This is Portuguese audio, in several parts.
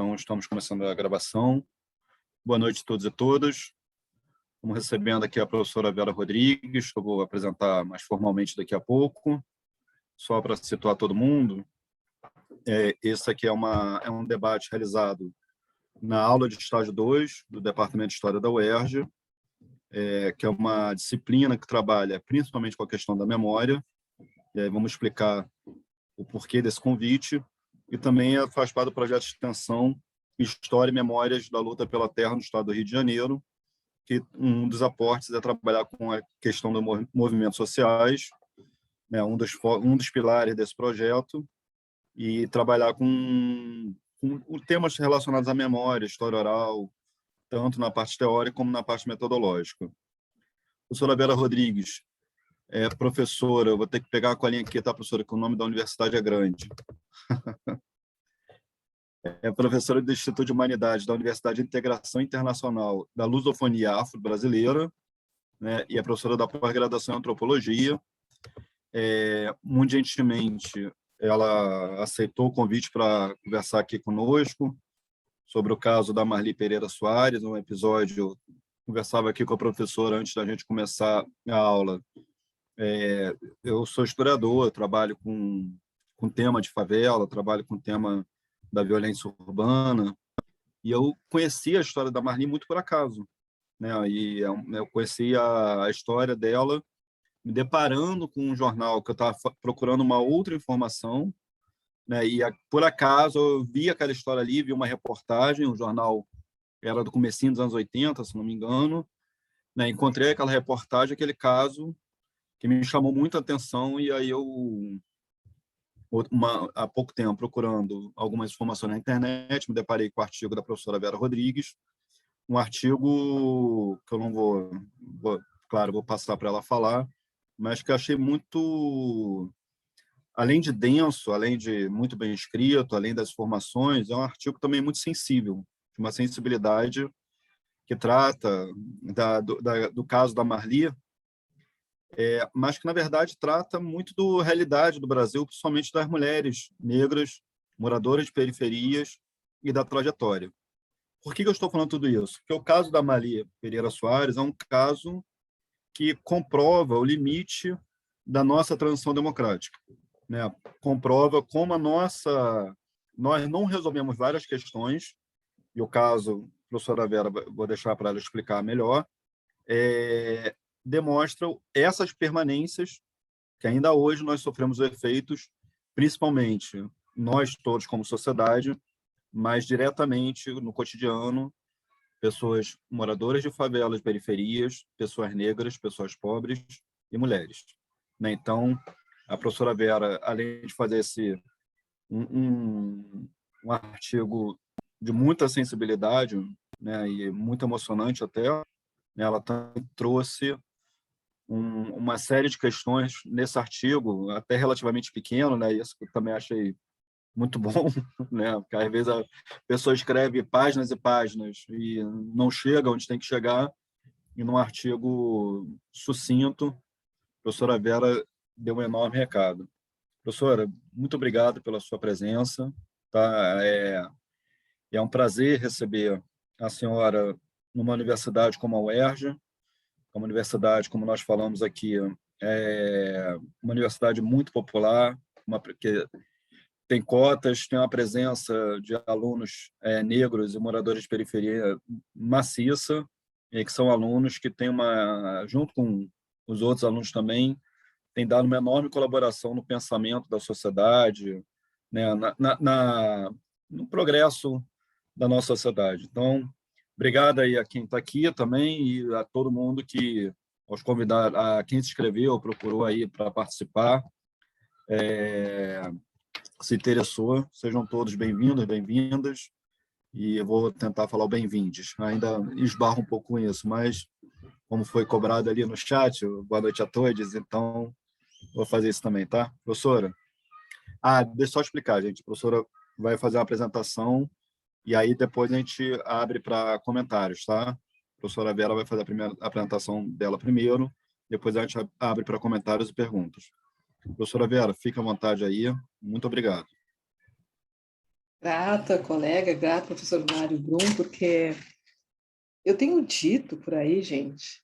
Então, estamos começando a gravação. Boa noite a todos e todas. Estamos recebendo aqui a professora Vera Rodrigues, que eu vou apresentar mais formalmente daqui a pouco. Só para situar todo mundo, esse aqui é um debate realizado na aula de estágio 2 do Departamento de História da UERJ, que é uma disciplina que trabalha principalmente com a questão da memória. E aí vamos explicar o porquê desse convite. E também faz parte do projeto de extensão História e Memórias da Luta pela Terra no Estado do Rio de Janeiro, que um dos aportes é trabalhar com a questão dos movimentos sociais, né, um dos pilares desse projeto, e trabalhar com temas relacionados à memória, história oral, tanto na parte teórica como na parte metodológica. A professora Vera Rodrigues é professora, eu vou ter que pegar a colinha aqui, tá, professora, que o nome da universidade é grande. É professora do Instituto de Humanidades da Universidade de Integração Internacional da Lusofonia Afro-Brasileira, né, e é professora da pós-graduação em Antropologia. Muito gentilmente, ela aceitou o convite para conversar aqui conosco sobre o caso da Marli Pereira Soares, um episódio, eu conversava aqui com a professora antes da gente começar a aula. Eu sou historiador, trabalho com tema de favela, trabalho com tema da violência urbana, e eu conheci a história da Marli muito por acaso, né? E eu conheci a história dela me deparando com um jornal que eu estava procurando uma outra informação, né? E por acaso eu vi aquela história ali, vi uma reportagem, o jornal era do comecinho dos anos 80, se não me engano, né? Encontrei aquela reportagem, aquele caso que me chamou muita atenção, e aí eu há pouco tempo, procurando algumas informações na internet, me deparei com o artigo da professora Vera Rodrigues, um artigo que eu não claro, vou passar para ela falar, mas que eu achei muito, além de denso, além de muito bem escrito, além das informações, é um artigo também muito sensível, de uma sensibilidade que trata do caso da Marli, mas que, na verdade, trata muito da realidade do Brasil, principalmente das mulheres negras, moradoras de periferias e da trajetória. Por que eu estou falando tudo isso? Porque o caso da Marli Pereira Soares é um caso que comprova o limite da nossa transição democrática, né? Comprova como nós não resolvemos várias questões, e o caso, a professora Vera, vou deixar para ela explicar melhor, demonstram essas permanências que ainda hoje nós sofremos efeitos, principalmente nós todos como sociedade, mas diretamente no cotidiano, pessoas moradoras de favelas, periferias, pessoas negras, pessoas pobres e mulheres, né? Então, a professora Vera, além de fazer um artigo de muita sensibilidade, né, e muito emocionante até, né, ela também trouxe uma série de questões nesse artigo, até relativamente pequeno, né? Isso que eu também achei muito bom, né? Porque às vezes a pessoa escreve páginas e páginas e não chega onde tem que chegar, e num artigo sucinto, a professora Vera deu um enorme recado. Professora, muito obrigado pela sua presença, tá? É um prazer receber a senhora numa universidade como a UERJ, uma universidade, como nós falamos aqui, é uma universidade muito popular, que tem cotas, tem uma presença de alunos negros e moradores de periferia maciça, e que são alunos que têm junto com os outros alunos também, tem dado uma enorme colaboração no pensamento da sociedade, né, no progresso da nossa sociedade. Então, obrigado aí a quem está aqui também e a todo mundo aos convidados, a quem se inscreveu, procurou aí para participar, se interessou, sejam todos bem-vindos, bem-vindas, e eu vou tentar falar o bem-vindes, ainda esbarro um pouco com isso, mas como foi cobrado ali no chat, boa noite a todos, então vou fazer isso também, tá? Professora? Deixa eu só explicar, gente, a professora vai fazer uma apresentação e aí depois a gente abre para comentários, tá? A professora Vera vai fazer a apresentação dela primeiro, depois a gente abre para comentários e perguntas. Professora Vera, fique à vontade aí. Muito obrigado. Grata, colega, grata, professor Mário Brum, porque eu tenho dito por aí, gente,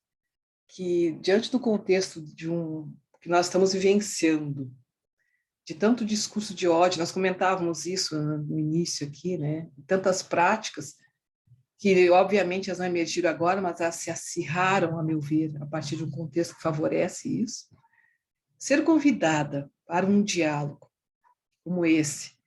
que diante do contexto que nós estamos vivenciando, de tanto discurso de ódio, nós comentávamos isso no início aqui, né? Tantas práticas que, obviamente, elas não emergiram agora, mas elas se acirraram, a meu ver, a partir de um contexto que favorece isso. Ser convidada para um diálogo como esse,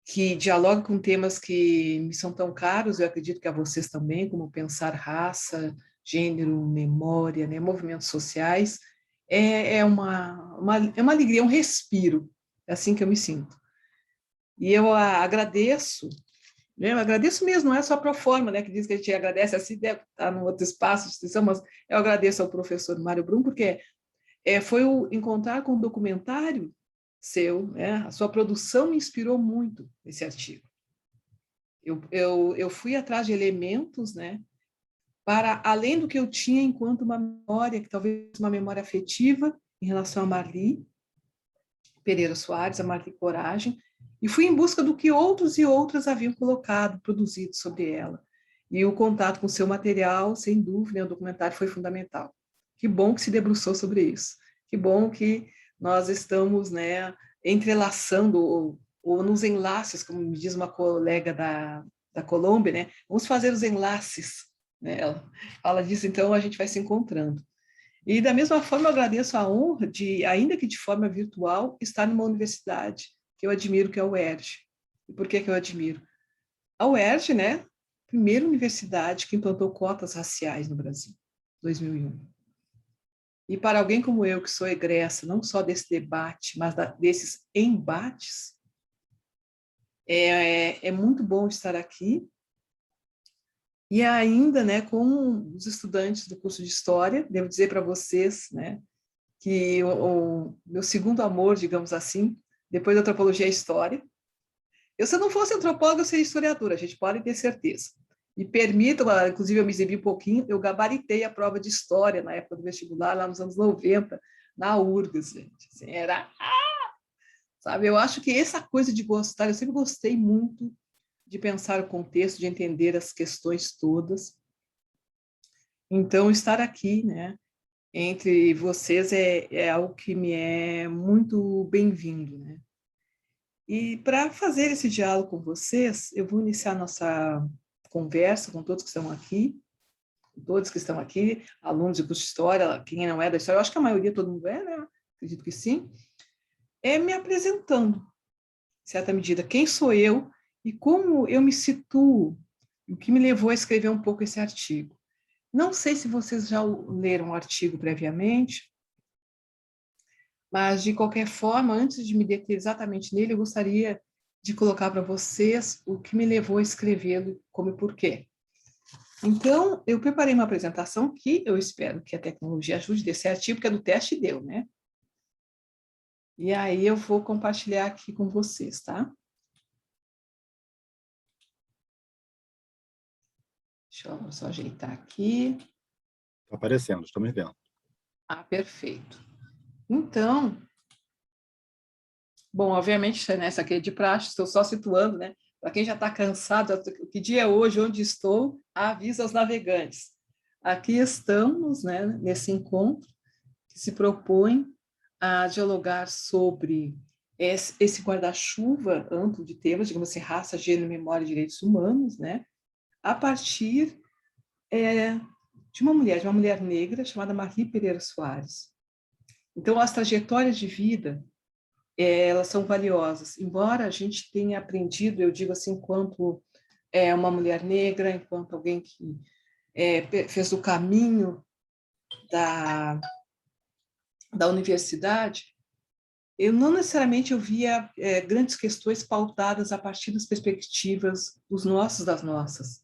que dialoga com temas que me são tão caros, eu acredito que a vocês também, como pensar raça, gênero, memória, né, movimentos sociais, é uma alegria, um respiro, é assim que eu me sinto. E eu agradeço, né, eu agradeço mesmo, não é só pro forma, né, que diz que a gente agradece, assim deve estar num outro espaço de instituição, mas eu agradeço ao professor Mário Brum, porque foi o encontrar com o documentário seu, né, a sua produção me inspirou muito esse artigo. Eu fui atrás de elementos, né, para além do que eu tinha enquanto uma memória, que talvez uma memória afetiva em relação a Marli Pereira Soares, a Marli Coragem, e fui em busca do que outros e outras haviam colocado, produzido sobre ela. E o contato com o seu material, sem dúvida, o documentário foi fundamental. Que bom que se debruçou sobre isso. Que bom que nós estamos, né, entrelaçando ou nos enlaces, como me diz uma colega da Colômbia, né? Vamos fazer os enlaces, né? Ela fala disso, então a gente vai se encontrando. E da mesma forma eu agradeço a honra de, ainda que de forma virtual, estar numa universidade que eu admiro, que é a UERJ. E por que eu admiro? A UERJ, né? Primeira universidade que implantou cotas raciais no Brasil, 2001. E para alguém como eu, que sou egressa, não só desse debate, mas desses embates, é muito bom estar aqui. E ainda, né, com os estudantes do curso de História, devo dizer para vocês, né, que o meu segundo amor, digamos assim, depois da antropologia é a história. Se eu não fosse antropóloga, eu seria historiadora, a gente pode ter certeza. E permitam, inclusive eu me exibi um pouquinho, eu gabaritei a prova de história na época do vestibular, lá nos anos 90, na URGS, gente. Assim, sabe, eu acho que essa coisa de gostar, eu sempre gostei muito de pensar o contexto, de entender as questões todas. Então, estar aqui, né, entre vocês é algo que me é muito bem-vindo, né? E para fazer esse diálogo com vocês, eu vou iniciar nossa conversa com todos que estão aqui, alunos de curso de História, quem não é da História, eu acho que a maioria, todo mundo é, né? Acredito que sim. Me apresentando, em certa medida, quem sou eu e como eu me situo, o que me levou a escrever um pouco esse artigo. Não sei se vocês já leram o artigo previamente, mas, de qualquer forma, antes de me deter exatamente nele, eu gostaria de colocar para vocês o que me levou a escrevê-lo, como e por quê. Então, eu preparei uma apresentação que eu espero que a tecnologia ajude desse artigo, porque é do teste deu, né? E aí eu vou compartilhar aqui com vocês, tá? Deixa eu só ajeitar aqui. Está aparecendo, estamos vendo. Perfeito. Então, bom, obviamente, nessa aqui é de praxe, estou só situando, né? Para quem já está cansado, que dia é hoje, onde estou, avisa aos navegantes. Aqui estamos, né, nesse encontro que se propõe a dialogar sobre esse guarda-chuva amplo de temas, digamos assim, raça, gênero, memória e direitos humanos, né, a partir de uma mulher negra chamada Marli Pereira Soares. Então, as trajetórias de vida, elas são valiosas, embora a gente tenha aprendido, eu digo assim, enquanto uma mulher negra, enquanto alguém que fez o caminho da universidade, eu não necessariamente eu via grandes questões pautadas a partir das perspectivas dos nossos, das nossas.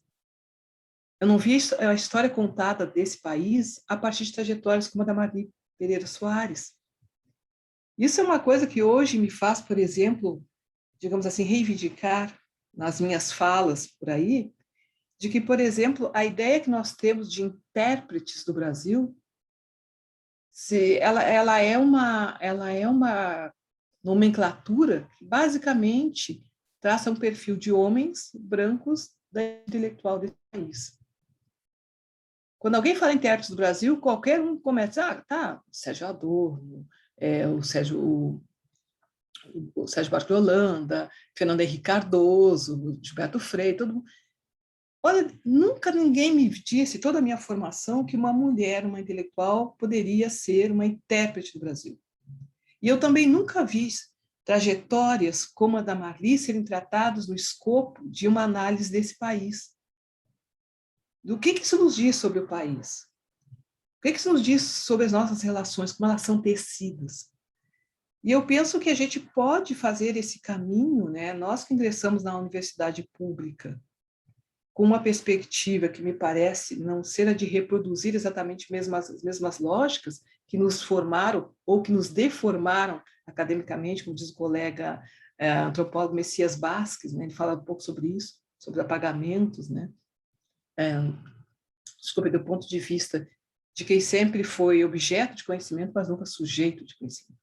Eu não vi a história contada desse país a partir de trajetórias como a da Marli Pereira Soares. Isso é uma coisa que hoje me faz, por exemplo, digamos assim, reivindicar nas minhas falas por aí, de que, por exemplo, a ideia que nós temos de intérpretes do Brasil, ela é uma nomenclatura que, basicamente, traça um perfil de homens brancos da intelectual desse país. Quando alguém fala em intérpretes do Brasil, qualquer um começa, Sérgio Adorno, o Sérgio Buarque de Holanda, Fernando Henrique Cardoso, Gilberto Freire, todo mundo. Olha, nunca ninguém me disse, toda a minha formação, que uma mulher, uma intelectual, poderia ser uma intérprete do Brasil. E eu também nunca vi trajetórias como a da Marli serem tratadas no escopo de uma análise desse país. Do que isso nos diz sobre o país? O que isso nos diz sobre as nossas relações, como elas são tecidas? E eu penso que a gente pode fazer esse caminho, né? Nós que ingressamos na universidade pública, com uma perspectiva que me parece não ser a de reproduzir exatamente as mesmas lógicas que nos formaram ou que nos deformaram academicamente, como diz o colega antropólogo Messias Basques, né? Ele fala um pouco sobre isso, sobre apagamentos, né? Do ponto de vista de quem sempre foi objeto de conhecimento, mas nunca sujeito de conhecimento.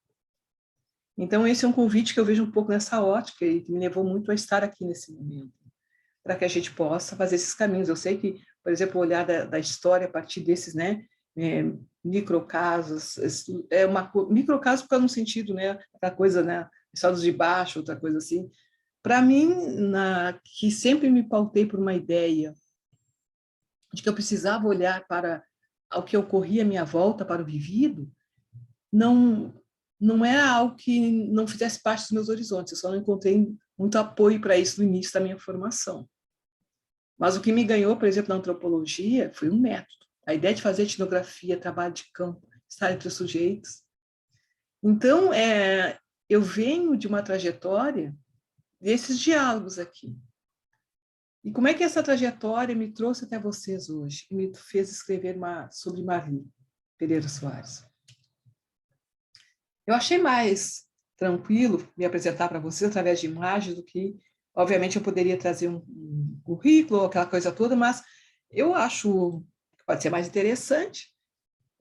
Então, esse é um convite que eu vejo um pouco nessa ótica e que me levou muito a estar aqui nesse momento, para que a gente possa fazer esses caminhos. Eu sei que, por exemplo, olhar da história a partir desses, né, microcasos, microcasos porque no sentido, né, outra coisa, né, estados de baixo, outra coisa assim. Para mim, que sempre me pautei por uma ideia de que eu precisava olhar para o que ocorria à minha volta, para o vivido, não era algo que não fizesse parte dos meus horizontes. Eu só não encontrei muito apoio para isso no início da minha formação. Mas o que me ganhou, por exemplo, na antropologia, foi um método. A ideia de fazer etnografia, trabalho de campo, estar entre os sujeitos. Então, eu venho de uma trajetória desses diálogos aqui. E como é que essa trajetória me trouxe até vocês hoje? E me fez escrever sobre Marli Pereira Soares. Eu achei mais tranquilo me apresentar para vocês através de imagens do que, obviamente, eu poderia trazer um currículo, aquela coisa toda, mas eu acho que pode ser mais interessante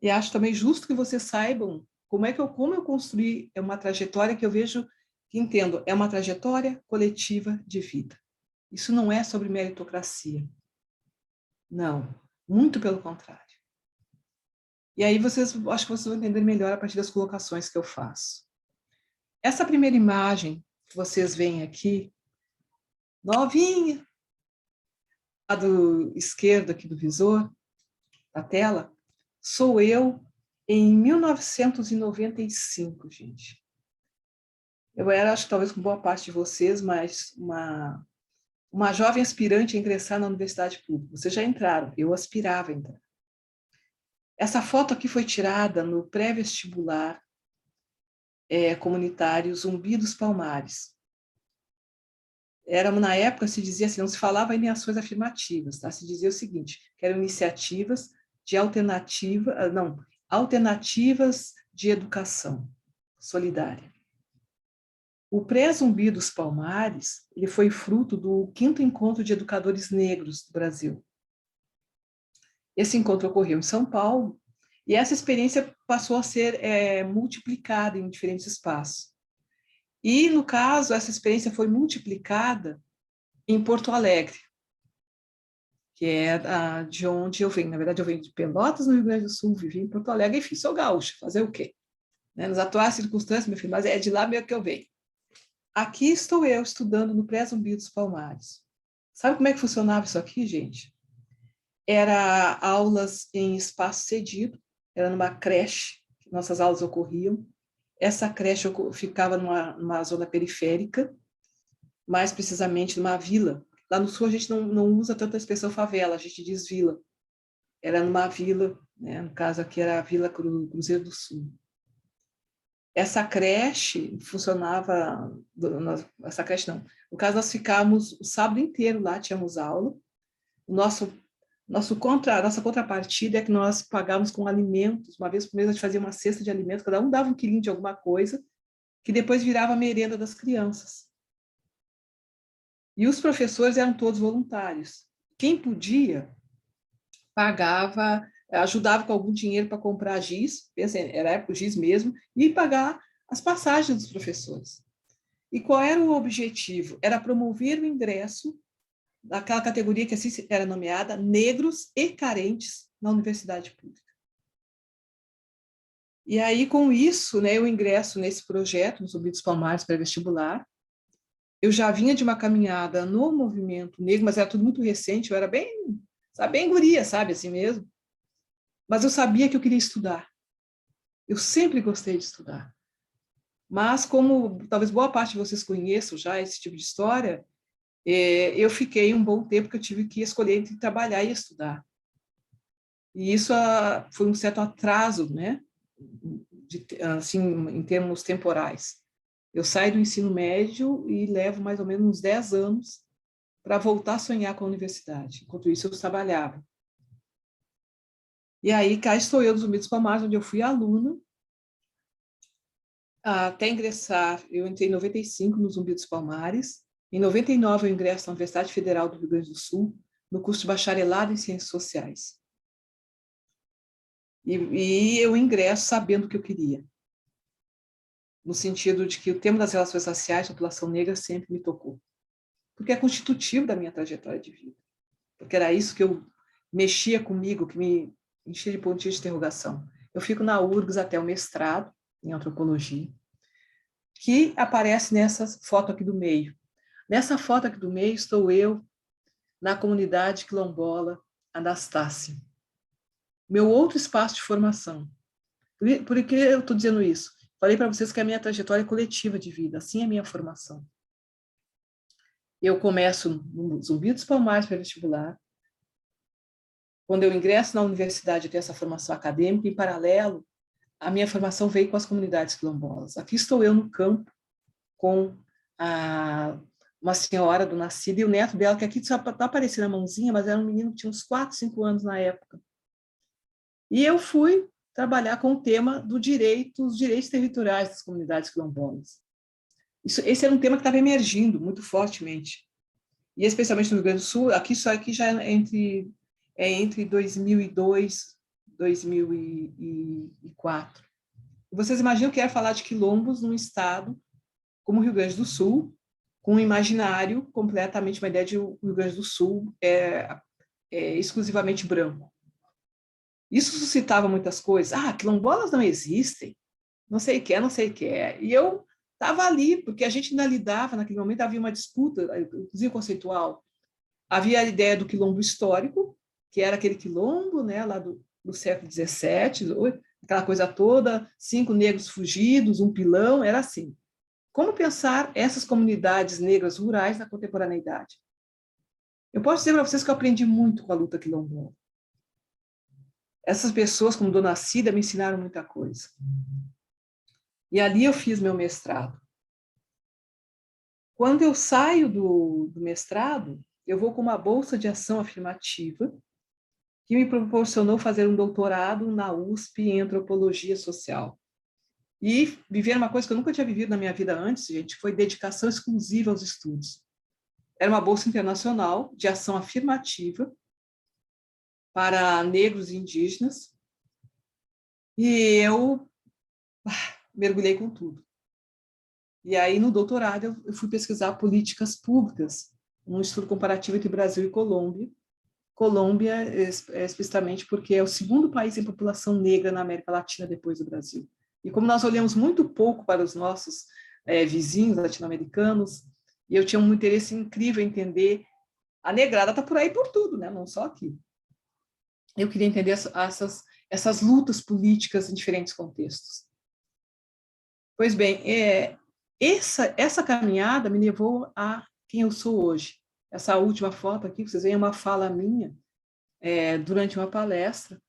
e acho também justo que vocês saibam como eu construí uma trajetória que eu vejo, que entendo, é uma trajetória coletiva de vida. Isso não é sobre meritocracia. Não, muito pelo contrário. E aí acho que vocês vão entender melhor a partir das colocações que eu faço. Essa primeira imagem que vocês veem aqui, novinha, lado esquerdo aqui do visor, da tela, sou eu em 1995, gente. Eu era, acho que talvez com boa parte de vocês, mas uma jovem aspirante a ingressar na universidade pública. Vocês já entraram, eu aspirava a entrar. Essa foto aqui foi tirada no pré-vestibular comunitário Zumbi dos Palmares. Na época, se dizia assim, não se falava em ações afirmativas, tá? Se dizia o seguinte, que eram iniciativas de alternativas de educação solidária. O pré-Zumbi dos Palmares, ele foi fruto do 5º Encontro de Educadores Negros do Brasil. Esse encontro ocorreu em São Paulo, e essa experiência passou a ser multiplicada em diferentes espaços. E, no caso, essa experiência foi multiplicada em Porto Alegre, que é de onde eu venho. Na verdade, eu venho de Pelotas, no Rio Grande do Sul, vivi em Porto Alegre, enfim, sou gaúcha, fazer o quê? Nas atuais circunstâncias, meu filho, mas é de lá mesmo que eu venho. Aqui estou eu, estudando no pré-Zumbi dos Palmares. Sabe como é que funcionava isso aqui, gente? Era aulas em espaço cedido, era numa creche, que nossas aulas ocorriam. Essa creche ficava numa zona periférica, mais precisamente numa vila. Lá no sul a gente não usa tanto a expressão favela, a gente diz vila. Era numa vila, né? No caso aqui era a Vila Cruzeiro do Sul. Essa creche funcionava, essa creche não, no caso nós ficávamos o sábado inteiro lá, tínhamos aula. Nossa contrapartida é que nós pagávamos com alimentos, uma vez por mês a gente fazia uma cesta de alimentos, cada um dava um quilinho de alguma coisa, que depois virava a merenda das crianças. E os professores eram todos voluntários. Quem podia, pagava, ajudava com algum dinheiro para comprar giz, era a época do giz mesmo, e pagar as passagens dos professores. E qual era o objetivo? Era promover o ingresso daquela categoria que assim era nomeada, negros e carentes na universidade pública. E aí, com isso, né, eu ingresso nesse projeto, no Zumbi dos Palmares pré-vestibular. Eu já vinha de uma caminhada no movimento negro, mas era tudo muito recente, eu era bem, sabe, bem guria, sabe, assim mesmo. Mas eu sabia que eu queria estudar. Eu sempre gostei de estudar. Mas, como talvez boa parte de vocês conheçam já esse tipo de história, eu fiquei um bom tempo que eu tive que escolher entre trabalhar e estudar. E isso foi um certo atraso, né? Assim, em termos temporais. Eu saio do ensino médio e levo mais ou menos uns 10 anos para voltar a sonhar com a universidade. Enquanto isso, eu trabalhava. E aí, cá estou eu, do Zumbi dos Palmares, onde eu fui aluna. Até ingressar, eu entrei em 95 no Zumbi dos Palmares. Em 99, eu ingresso na Universidade Federal do Rio Grande do Sul, no curso de bacharelado em Ciências Sociais. E eu ingresso sabendo o que eu queria, no sentido de que o tema das relações raciais, população negra, sempre me tocou, porque é constitutivo da minha trajetória de vida, porque era isso que eu mexia comigo, que me enchia de pontinhos de interrogação. Eu fico na URGS até o mestrado em antropologia, que aparece nessa foto aqui do meio. Nessa foto aqui do meio estou eu na comunidade quilombola Anastácia, meu outro espaço de formação. Por que eu estou dizendo isso? Falei para vocês que a minha trajetória é coletiva de vida, assim é a minha formação. Eu começo no Zumbi dos Palmares pré-vestibular. Quando eu ingresso na universidade, eu tenho essa formação acadêmica, em paralelo, a minha formação veio com as comunidades quilombolas. Aqui estou eu no campo, com uma senhora do Nascido e o neto dela, que aqui só está aparecendo a mãozinha, mas era um menino que tinha uns 4, 5 anos na época. E eu fui trabalhar com o tema dos direitos territoriais das comunidades quilombolas. Esse era um tema que estava emergindo muito fortemente. E especialmente no Rio Grande do Sul, aqui já é entre 2002 e 2004. Vocês imaginam que é falar de quilombos num estado como o Rio Grande do Sul, com um imaginário completamente, uma ideia de o Rio Grande do Sul é exclusivamente branco. Isso suscitava muitas coisas. Quilombolas não existem, não sei o que é, não sei o que é. E eu estava ali, porque a gente ainda lidava, naquele momento havia uma disputa, inclusive conceitual. Havia a ideia do quilombo histórico, que era aquele quilombo, né, lá do século XVII, aquela coisa toda, 5 negros fugidos, um pilão, era assim. Como pensar essas comunidades negras rurais na contemporaneidade? Eu posso dizer para vocês que eu aprendi muito com a luta quilombola. Essas pessoas, como Dona Cida, me ensinaram muita coisa. E ali eu fiz meu mestrado. Quando eu saio do mestrado, eu vou com uma bolsa de ação afirmativa que me proporcionou fazer um doutorado na USP em antropologia social. E viver uma coisa que eu nunca tinha vivido na minha vida antes, gente, foi dedicação exclusiva aos estudos. Era uma bolsa internacional de ação afirmativa para negros e indígenas. E eu mergulhei com tudo. E aí, no doutorado, eu fui pesquisar políticas públicas, um estudo comparativo entre Brasil e Colômbia. Colômbia, especificamente porque é o segundo país em população negra na América Latina depois do Brasil. E como nós olhamos muito pouco para os nossos vizinhos latino-americanos, e eu tinha um interesse incrível em entender, a negrada está por aí por tudo, né? Não só aqui. Eu queria entender essas lutas políticas em diferentes contextos. Pois bem, essa caminhada me levou a quem eu sou hoje. Essa última foto aqui, vocês veem, é uma fala minha durante uma palestra.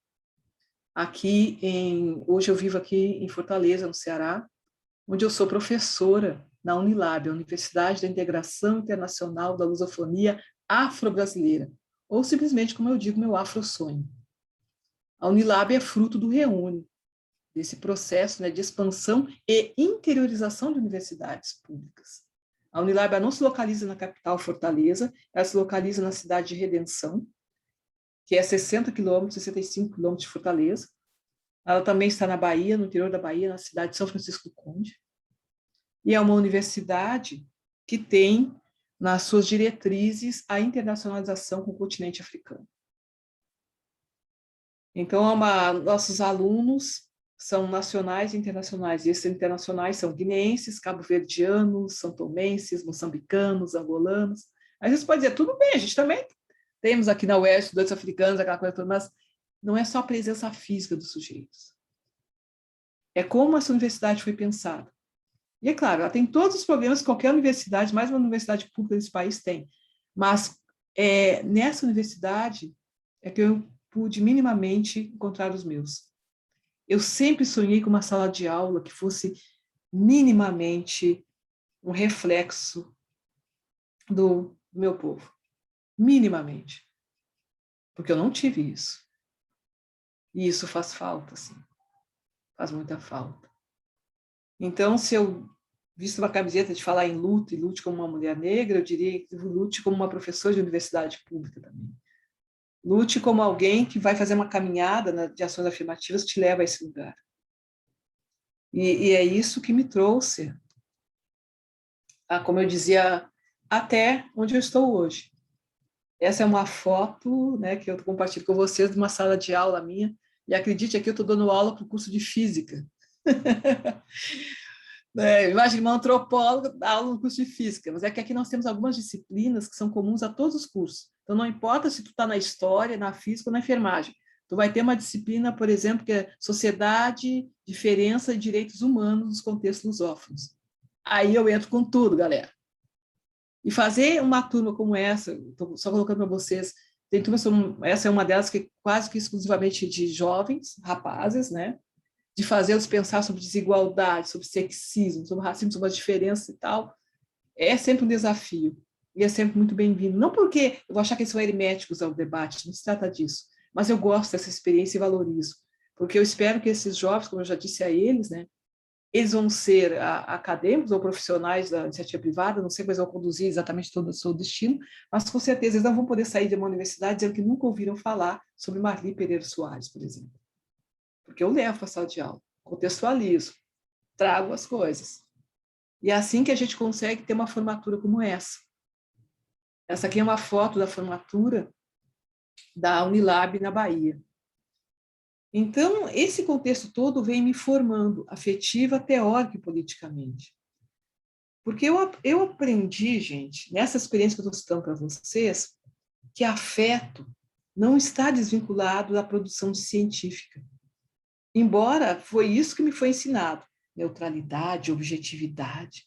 Hoje eu vivo aqui em Fortaleza, no Ceará, onde eu sou professora na Unilab, a Universidade da Integração Internacional da Lusofonia Afro-Brasileira, ou simplesmente, como eu digo, meu afro-sonho. A Unilab é fruto do Reúne, desse processo, né, de expansão e interiorização de universidades públicas. A Unilab não se localiza na capital, Fortaleza, ela se localiza na cidade de Redenção, que é 60 quilômetros, 65 quilômetros de Fortaleza. Ela também está na Bahia, no interior da Bahia, na cidade de São Francisco do Conde. E é uma universidade que tem nas suas diretrizes a internacionalização com o continente africano. Então, nossos alunos são nacionais e internacionais, e esses internacionais são guineenses, cabo-verdianos, santomenses, moçambicanos, angolanos. Aí você pode dizer, tudo bem, a gente também temos aqui na UERJ estudantes africanos, aquela coisa toda, mas não é só a presença física dos sujeitos. É como essa universidade foi pensada. E é claro, ela tem todos os problemas que qualquer universidade, mais uma universidade pública desse país tem. Mas nessa universidade é que eu pude minimamente encontrar os meus. Eu sempre sonhei com uma sala de aula que fosse minimamente um reflexo do meu povo. Minimamente. Porque eu não tive isso. E isso faz falta, sim. Faz muita falta. Então, se eu visto uma camiseta de falar em luta e lute como uma mulher negra, eu diria que lute como uma professora de universidade pública também. Lute como alguém que vai fazer uma caminhada de ações afirmativas que te leva a esse lugar. E é isso que me trouxe, como eu dizia, até onde eu estou hoje. Essa é uma foto, né, que eu compartilho com vocês de uma sala de aula minha, e acredite, aqui eu estou dando aula para o curso de Física. Imagina uma antropóloga dar aula no curso de Física, mas é que aqui nós temos algumas disciplinas que são comuns a todos os cursos. Então, não importa se tu está na História, na Física ou na Enfermagem. Tu vai ter uma disciplina, por exemplo, que é Sociedade, Diferença e Direitos Humanos nos Contextos Lusófonos. Aí eu entro com tudo, galera. E fazer uma turma como essa, estou só colocando para vocês, tem turmas, essa é uma delas que é quase que exclusivamente de jovens, rapazes, né? De fazê-los pensar sobre desigualdade, sobre sexismo, sobre racismo, sobre as diferenças e tal, é sempre um desafio. E é sempre muito bem-vindo. Não porque eu vou achar que eles são herméticos ao debate, não se trata disso, mas eu gosto dessa experiência e valorizo. Porque eu espero que esses jovens, como eu já disse a eles, né, eles vão ser acadêmicos ou profissionais da iniciativa privada, não sei quais vão conduzir exatamente todo o seu destino, mas com certeza eles não vão poder sair de uma universidade dizendo que nunca ouviram falar sobre Marli Pereira Soares, por exemplo. Porque eu levo para a sala de aula, contextualizo, trago as coisas. E é assim que a gente consegue ter uma formatura como essa. Essa aqui é uma foto da formatura da Unilab na Bahia. Então, esse contexto todo vem me formando, afetiva, teórica e politicamente. Porque eu aprendi, gente, nessa experiência que eu estou citando para vocês, que afeto não está desvinculado da produção científica. Embora foi isso que me foi ensinado, neutralidade, objetividade.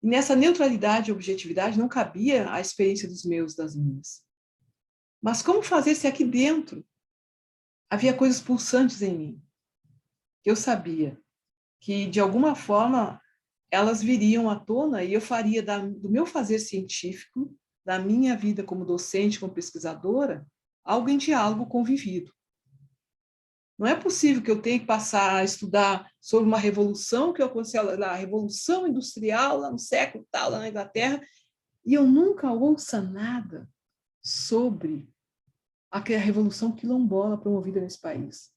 E nessa neutralidade e objetividade não cabia a experiência dos meus, das minhas. Mas como fazer se aqui dentro havia coisas pulsantes em mim? Eu sabia que, de alguma forma, elas viriam à tona e eu faria do meu fazer científico, da minha vida como docente, como pesquisadora, algo em diálogo convivido. Não é possível que eu tenha que passar a estudar sobre uma revolução que aconteceu lá, a Revolução Industrial, lá no século tal, lá na Inglaterra, e eu nunca ouça nada sobre a Revolução Quilombola promovida nesse país,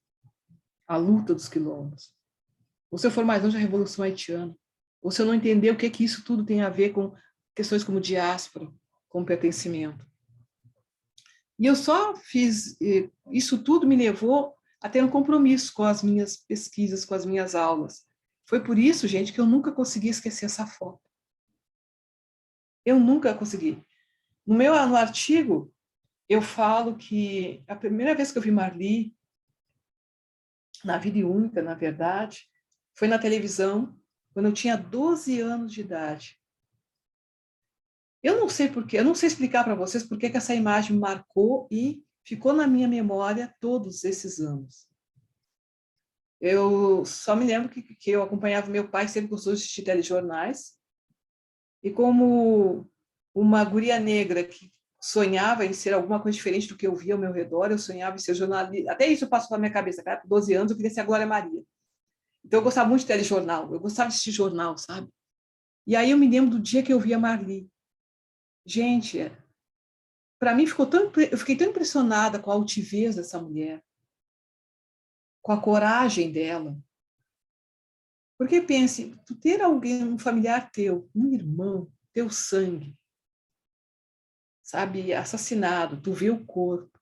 a luta dos quilombos. Ou se eu for mais longe, a Revolução Haitiana. Ou se eu não entender o que é que isso tudo tem a ver com questões como diáspora, como pertencimento. E eu só fiz, isso tudo me levou a ter um compromisso com as minhas pesquisas, com as minhas aulas. Foi por isso, gente, que eu nunca consegui esquecer essa foto. Eu nunca consegui. No artigo, eu falo que a primeira vez que eu vi Marli, na vida única, na verdade, foi na televisão, quando eu tinha 12 anos de idade. Eu não sei porquê, eu não sei explicar para vocês por que essa imagem me marcou e ficou na minha memória todos esses anos. Eu só me lembro que eu acompanhava meu pai, sempre gostou de assistir telejornais, e como uma guria negra que sonhava em ser alguma coisa diferente do que eu via ao meu redor, eu sonhava em ser jornalista. Até isso passou pela minha cabeça, cara, com 12 anos eu queria ser a Glória Maria. Então eu gostava muito de telejornal, eu gostava de assistir jornal, sabe? E aí eu me lembro do dia que eu vi a Marli. Gente, para mim eu fiquei tão impressionada com a altivez dessa mulher, com a coragem dela, Porque pense, tu ter alguém, um familiar teu, um irmão, teu sangue, sabe, assassinado, tu vê o corpo,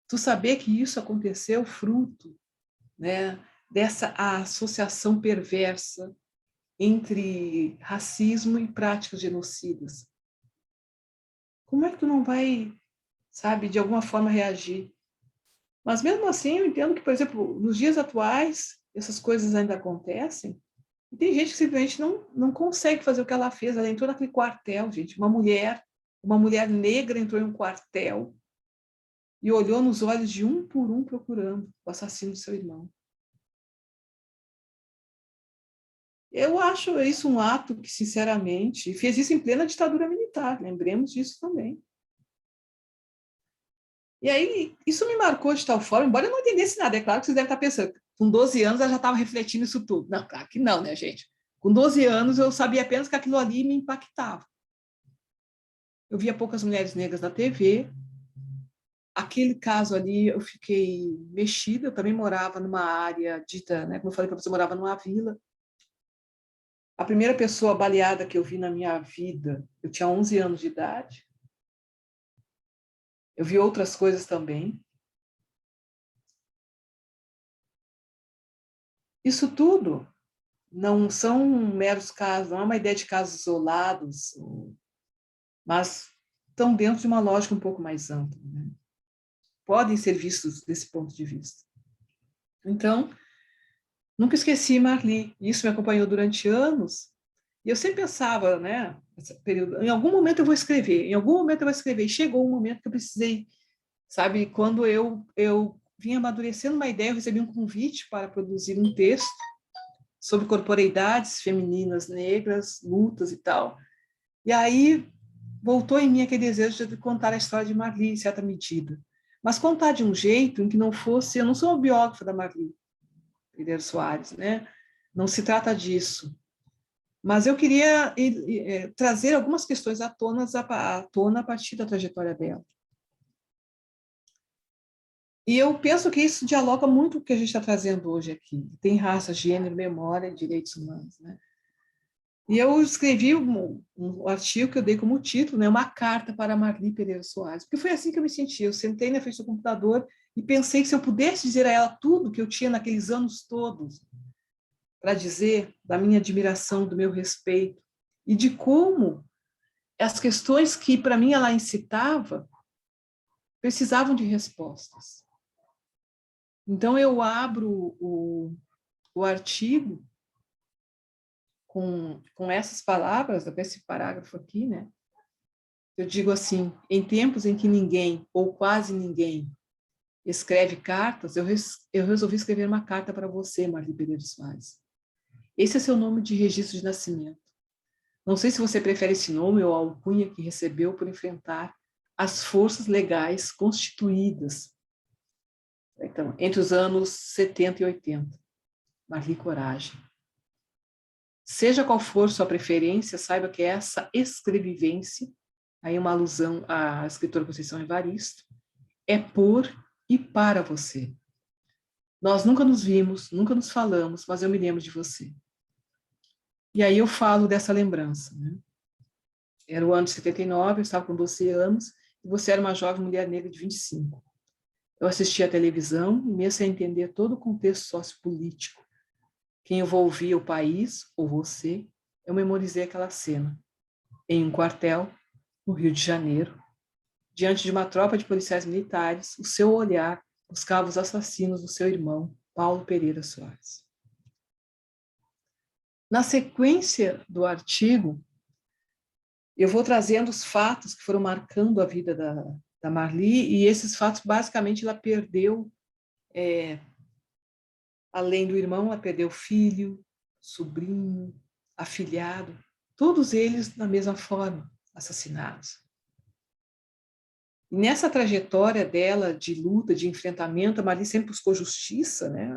tu saber que isso aconteceu fruto, né, dessa associação perversa entre racismo e práticas genocidas. Como é que tu não vai, sabe, de alguma forma reagir? Mas mesmo assim, eu entendo que, por exemplo, nos dias atuais, essas coisas ainda acontecem, e tem gente que simplesmente não consegue fazer o que ela fez. Ela entrou naquele quartel, gente, uma mulher negra entrou em um quartel e olhou nos olhos de um por um procurando o assassino do seu irmão. Eu acho isso um ato que, sinceramente, fez isso em plena ditadura militar, lembremos disso também. E aí, isso me marcou de tal forma, embora eu não entendesse nada, é claro que vocês devem estar pensando, com 12 anos eu já estava refletindo isso tudo. Não, claro que não, né, gente? Com 12 anos eu sabia apenas que aquilo ali me impactava. Eu via poucas mulheres negras na TV, aquele caso ali eu fiquei mexida, eu também morava numa área dita, né, como eu falei para você, eu morava numa vila. A primeira pessoa baleada que eu vi na minha vida, eu tinha 11 anos de idade. Eu vi outras coisas também. Isso tudo não são meros casos, não é uma ideia de casos isolados, mas estão dentro de uma lógica um pouco mais ampla, né? Podem ser vistos desse ponto de vista. Então, nunca esqueci Marli. Isso me acompanhou durante anos. E eu sempre pensava, né, nesse período, em algum momento eu vou escrever, em algum momento eu vou escrever. E chegou um momento que eu precisei, sabe, quando eu vim amadurecendo uma ideia, eu recebi um convite para produzir um texto sobre corporeidades femininas negras, lutas e tal. E aí voltou em mim aquele desejo de contar a história de Marli, em certa medida. Mas contar de um jeito em que não fosse... Eu não sou uma biógrafa da Marli Pereira Soares, né? Não se trata disso. Mas eu queria trazer algumas questões à tona a partir da trajetória dela. E eu penso que isso dialoga muito com o que a gente está trazendo hoje aqui. Tem raça, gênero, memória e direitos humanos, né? E eu escrevi um artigo que eu dei como título, né, uma carta para Marli Pereira Soares, porque foi assim que eu me senti. Eu sentei na frente do computador e pensei que se eu pudesse dizer a ela tudo que eu tinha naqueles anos todos para dizer, da minha admiração, do meu respeito, e de como as questões que para mim ela incitava precisavam de respostas. Então eu abro o artigo com essas palavras, com esse parágrafo aqui, né? Eu digo assim: em tempos em que ninguém, ou quase ninguém, escreve cartas, eu resolvi escrever uma carta para você, Marli Pereira Soares. Esse é seu nome de registro de nascimento. Não sei se você prefere esse nome ou a alcunha que recebeu por enfrentar as forças legais constituídas, então, entre os anos 70 e 80. Marli Coragem. Seja qual for sua preferência, saiba que essa escrevivência, aí uma alusão à escritora Conceição Evaristo, é por e para você. Nós nunca nos vimos, nunca nos falamos, mas eu me lembro de você. E aí eu falo dessa lembrança, né? Era o ano de 79, eu estava com 12 anos, e você era uma jovem mulher negra de 25. Eu assistia à televisão, e mesmo sem entender todo o contexto sociopolítico que envolvia o país, ou você, eu memorizei aquela cena. Em um quartel, no Rio de Janeiro, diante de uma tropa de policiais militares, o seu olhar buscava os assassinos do seu irmão, Paulo Pereira Soares. Na sequência do artigo, eu vou trazendo os fatos que foram marcando a vida da Marli, e esses fatos, basicamente, ela perdeu, além do irmão, ela perdeu filho, sobrinho, afilhado, todos eles da mesma forma, assassinados. E nessa trajetória dela de luta, de enfrentamento, a Marli sempre buscou justiça, né?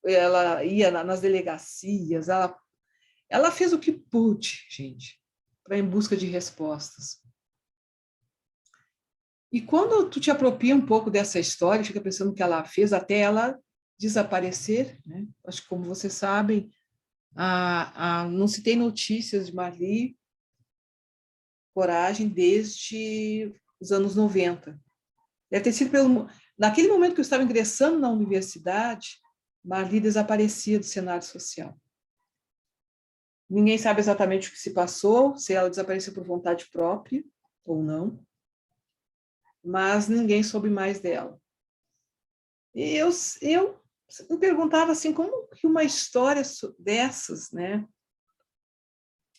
Ela ia nas delegacias, ela fez o que pôde, gente, para em busca de respostas. E quando tu te apropria um pouco dessa história, fica pensando o que ela fez, até ela desaparecer, né? Acho que, como vocês sabem, não se tem notícias de Marli Coragem desde os anos 90. Deve ter sido naquele momento que eu estava ingressando na universidade, Marli desaparecia do cenário social. Ninguém sabe exatamente o que se passou, se ela desapareceu por vontade própria ou não, mas ninguém soube mais dela. E eu me perguntava assim, como que uma história dessas, né?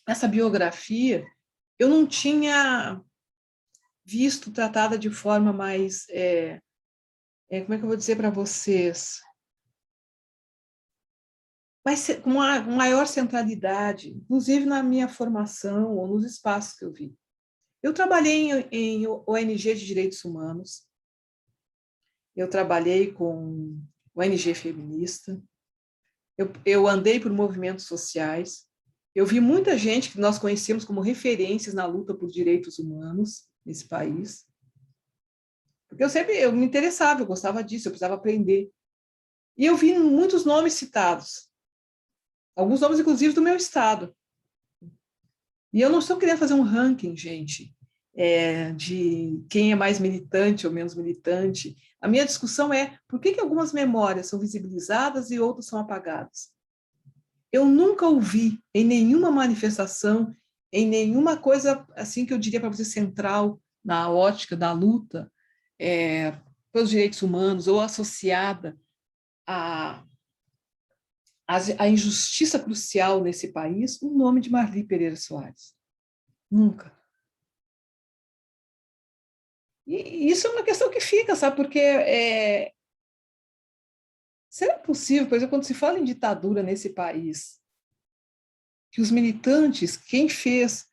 Essa biografia, eu não tinha visto tratada de forma mais, como é que eu vou dizer para vocês? Mas com uma maior centralidade, inclusive na minha formação ou nos espaços que eu vi. Eu trabalhei em ONG de direitos humanos, eu trabalhei com ONG feminista, eu andei por movimentos sociais, eu vi muita gente que nós conhecemos como referências na luta por direitos humanos nesse país, porque eu me interessava, eu gostava disso, eu precisava aprender. E eu vi muitos nomes citados, alguns nomes, inclusive, do meu estado. E eu não estou querendo fazer um ranking, gente, de quem é mais militante ou menos militante. A minha discussão é por que algumas memórias são visibilizadas e outras são apagadas. Eu nunca ouvi em nenhuma manifestação, em nenhuma coisa assim que eu diria para você central na ótica da luta pelos direitos humanos ou associada à injustiça crucial nesse país, o nome de Marli Pereira Soares. Nunca. E isso é uma questão que fica, sabe? Porque será possível, por exemplo, quando se fala em ditadura nesse país, que os militantes, quem fez,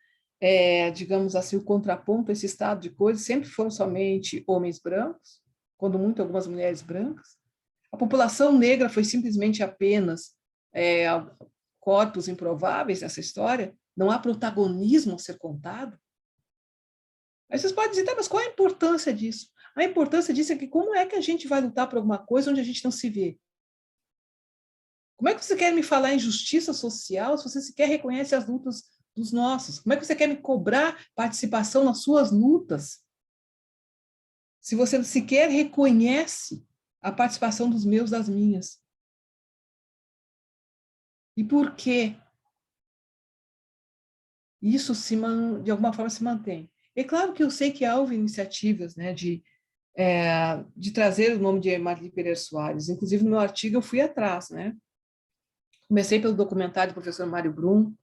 digamos assim, o contraponto a esse estado de coisas, sempre foram somente homens brancos, quando muito algumas mulheres brancas. A população negra foi simplesmente apenas corpos improváveis nessa história, não há protagonismo a ser contado. Aí vocês podem dizer, tá, mas qual a importância disso? A importância disso é que como é que a gente vai lutar por alguma coisa onde a gente não se vê? Como é que você quer me falar em justiça social se você sequer reconhece as lutas dos nossos? Como é que você quer me cobrar participação nas suas lutas se você sequer reconhece a participação dos meus, das minhas? E por quê? Isso de alguma forma se mantém. É claro que eu sei que houve iniciativas, né, de trazer o nome de Marli Pereira Soares. Inclusive, no meu artigo eu fui atrás, né? Comecei pelo documentário do professor Mário Brum,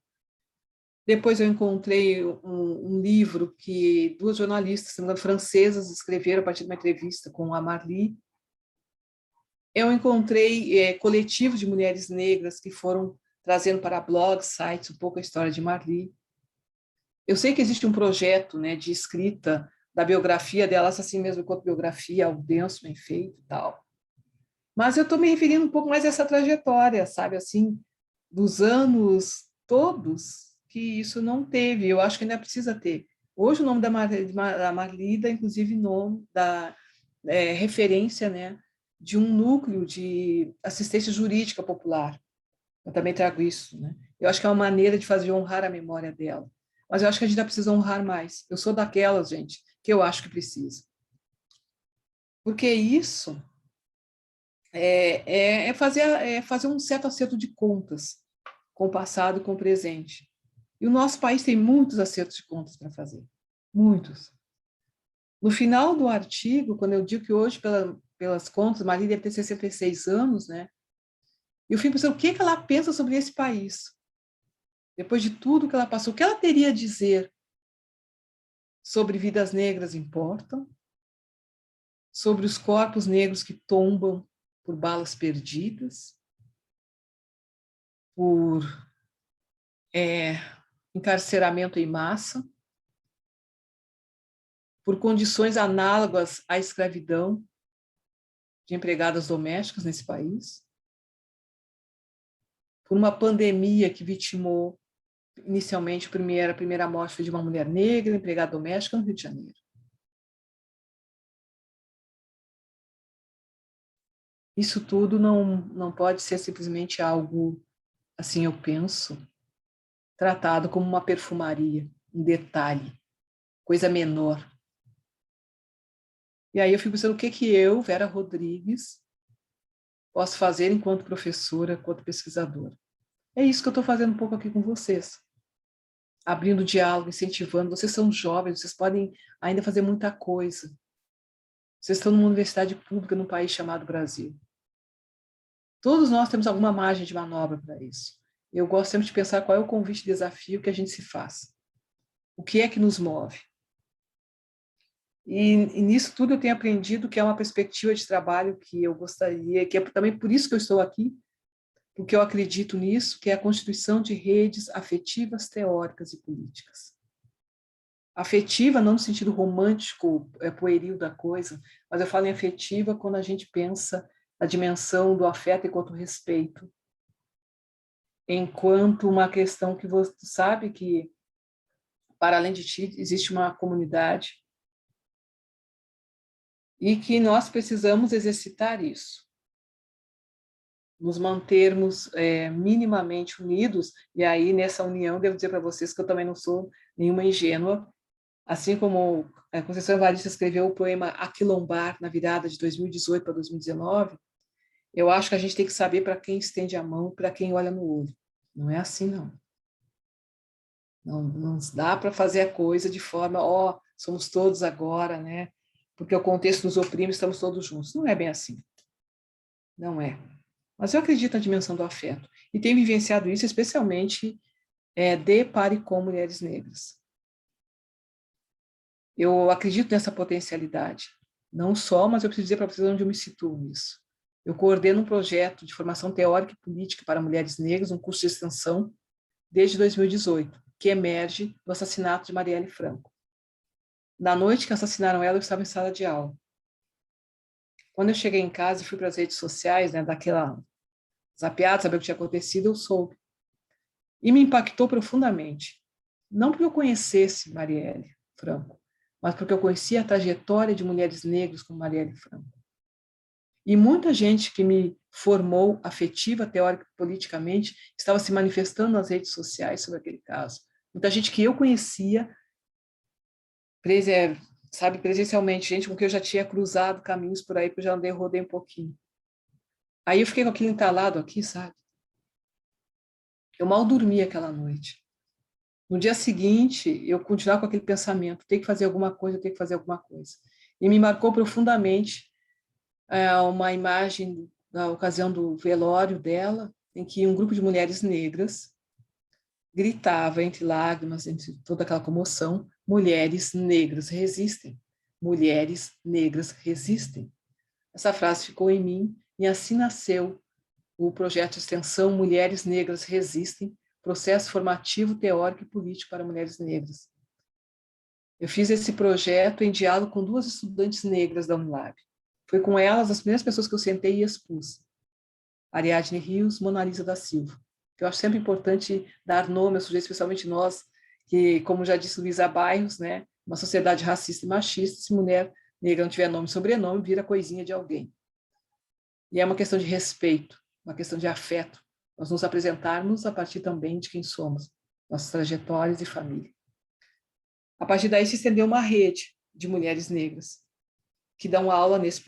depois eu encontrei um livro que duas jornalistas francesas escreveram a partir de uma entrevista com a Marli. Eu encontrei coletivos de mulheres negras que foram trazendo para blogs, sites, um pouco a história de Marli. Eu sei que existe um projeto, né, de escrita da biografia dela, assim mesmo quanto biografia, algo denso, bem feito e tal. Mas eu estou me referindo um pouco mais a essa trajetória, sabe, assim, dos anos todos, que isso não teve. Eu acho que ainda precisa ter. Hoje o nome da Marli dá, inclusive, nome da referência, né, de um núcleo de assistência jurídica popular. Eu também trago isso, né? Eu acho que é uma maneira de fazer honrar a memória dela. Mas eu acho que a gente ainda precisa honrar mais. Eu sou daquelas, gente, que eu acho que precisa. Porque isso fazer um certo acerto de contas com o passado e com o presente. E o nosso país tem muitos acertos de contas para fazer. Muitos. No final do artigo, quando eu digo que hoje, pelas contas, Maria deve ter 66 anos, né? Eu fico pensando o que ela pensa sobre esse país. Depois de tudo que ela passou, o que ela teria a dizer sobre vidas negras importam, sobre os corpos negros que tombam por balas perdidas, por encarceramento em massa, por condições análogas à escravidão de empregadas domésticas nesse país, por uma pandemia que vitimou inicialmente a primeira morte foi de uma mulher negra, empregada doméstica no Rio de Janeiro. isso tudo não pode ser simplesmente algo, assim eu penso, tratado como uma perfumaria, um detalhe, coisa menor. E aí eu fico pensando o que eu, Vera Rodrigues, posso fazer enquanto professora, enquanto pesquisadora. É isso que eu estou fazendo um pouco aqui com vocês. Abrindo diálogo, incentivando. Vocês são jovens, vocês podem ainda fazer muita coisa. Vocês estão numa universidade pública num país chamado Brasil. Todos nós temos alguma margem de manobra para isso. Eu gosto sempre de pensar qual é o convite e desafio que a gente se faz. O que é que nos move? E nisso tudo eu tenho aprendido que é uma perspectiva de trabalho que eu gostaria, que é também por isso que eu estou aqui, porque eu acredito nisso, que é a constituição de redes afetivas, teóricas e políticas. Afetiva não no sentido romântico, pueril da coisa, mas eu falo em afetiva quando a gente pensa na dimensão do afeto enquanto respeito, enquanto uma questão que você sabe que, para além de ti, existe uma comunidade e que nós precisamos exercitar isso, nos mantermos minimamente unidos, e aí nessa união devo dizer para vocês que eu também não sou nenhuma ingênua, assim como a Conceição Evaristo escreveu o poema Aquilombar na virada de 2018 para 2019, eu acho que a gente tem que saber para quem estende a mão, para quem olha no olho. Não é assim, não. Não dá para fazer a coisa de forma, somos todos agora, né? Porque o contexto nos oprime, estamos todos juntos. Não é bem assim. Não é. Mas eu acredito na dimensão do afeto. E tenho vivenciado isso especialmente de, para e com mulheres negras. Eu acredito nessa potencialidade. Não só, mas eu preciso dizer para vocês onde eu me situo nisso. Eu coordeno um projeto de formação teórica e política para mulheres negras, um curso de extensão, desde 2018, que emerge do assassinato de Marielle Franco. Na noite que assassinaram ela, eu estava em sala de aula. Quando eu cheguei em casa e fui para as redes sociais, né, daquela zapeada, saber o que tinha acontecido, eu soube. E me impactou profundamente. Não porque eu conhecesse Marielle Franco, mas porque eu conhecia a trajetória de mulheres negras como Marielle Franco. E muita gente que me formou afetiva, teórica e politicamente estava se manifestando nas redes sociais sobre aquele caso. Muita gente que eu conhecia, sabe, presencialmente, gente com quem eu já tinha cruzado caminhos por aí, porque eu já andei, rodei um pouquinho. Aí eu fiquei com aquilo entalado aqui, sabe? Eu mal dormi aquela noite. No dia seguinte, eu continuava com aquele pensamento, tem que fazer alguma coisa, tem que fazer alguma coisa. E me marcou profundamente uma imagem da ocasião do velório dela, em que um grupo de mulheres negras gritava entre lágrimas, entre toda aquela comoção, mulheres negras resistem, mulheres negras resistem. Essa frase ficou em mim e assim nasceu o projeto de extensão Mulheres Negras Resistem, processo formativo, teórico e político para mulheres negras. Eu fiz esse projeto em diálogo com 2 estudantes negras da Unilab. Foi com elas as primeiras pessoas que eu sentei e expus. Ariadne Rios, Mona Lisa da Silva. Eu acho sempre importante dar nome aos sujeitos, especialmente nós, que, como já disse Luísa Bairros, né, uma sociedade racista e machista, se mulher negra não tiver nome e sobrenome, vira coisinha de alguém. E é uma questão de respeito, uma questão de afeto. Nós nos apresentarmos a partir também de quem somos, nossas trajetórias e família. A partir daí se estendeu uma rede de mulheres negras que dão aula nesse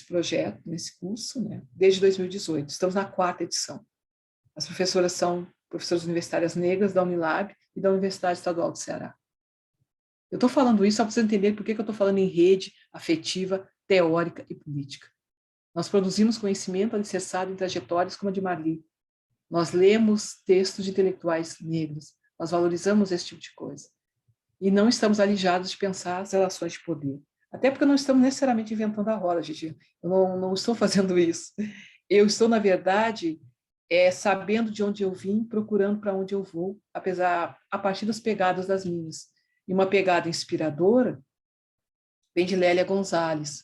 projeto, nesse curso, né, desde 2018. Estamos na 4ª edição. As professoras são professoras universitárias negras da Unilab e da Universidade Estadual do Ceará. Eu estou falando isso só para vocês entenderem por que eu estou falando em rede afetiva, teórica e política. Nós produzimos conhecimento alicerçado em trajetórias como a de Marli. Nós lemos textos de intelectuais negros. Nós valorizamos esse tipo de coisa. E não estamos alijados de pensar as relações de poder. Até porque não estamos necessariamente inventando a roda, gente. Eu não estou fazendo isso. Eu estou, na verdade, sabendo de onde eu vim, procurando para onde eu vou, a partir das pegadas das minhas. E uma pegada inspiradora vem de Lélia Gonzalez,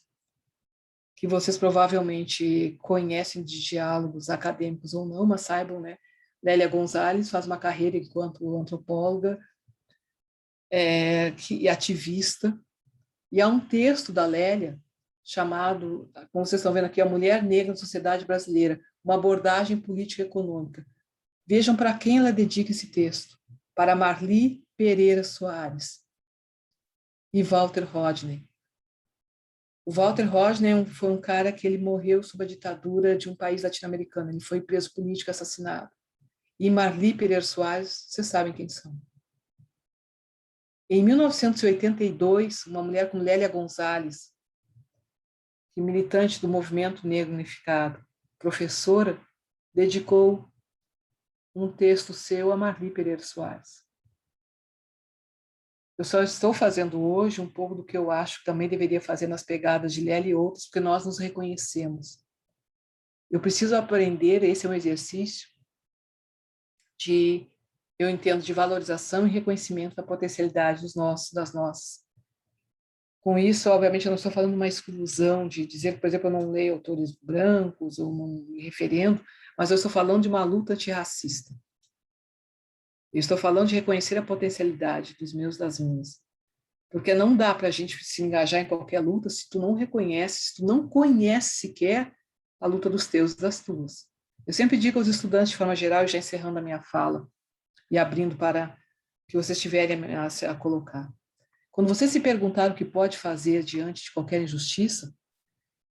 que vocês provavelmente conhecem de diálogos acadêmicos ou não, mas saibam, né? Lélia Gonzalez faz uma carreira enquanto antropóloga e ativista, e há um texto da Lélia chamado, como vocês estão vendo aqui, A Mulher Negra na Sociedade Brasileira, uma abordagem política e econômica. Vejam para quem ela dedica esse texto. Para Marli Pereira Soares e Walter Rodney. O Walter Rodney foi um cara que ele morreu sob a ditadura de um país latino-americano. Ele foi preso político, assassinado. E Marli Pereira Soares, vocês sabem quem são. Em 1982, uma mulher como Lélia Gonzalez, que militante do movimento negro unificado, professora, dedicou um texto seu a Marli Pereira Soares. Eu só estou fazendo hoje um pouco do que eu acho que também deveria fazer nas pegadas de Lélia e outros, porque nós nos reconhecemos. Eu preciso aprender, esse é um exercício eu entendo, de valorização e reconhecimento da potencialidade dos nossos, das nossas. Com isso, obviamente, eu não estou falando de uma exclusão, de dizer que, por exemplo, eu não leio autores brancos ou não me referendo, mas eu estou falando de uma luta antirracista. Eu estou falando de reconhecer a potencialidade dos meus, das minhas. Porque não dá para a gente se engajar em qualquer luta se tu não reconhece, se tu não conhece sequer a luta dos teus e das tuas. Eu sempre digo aos estudantes, de forma geral, já encerrando a minha fala e abrindo para que vocês tiverem a colocar. Quando você se perguntar o que pode fazer diante de qualquer injustiça,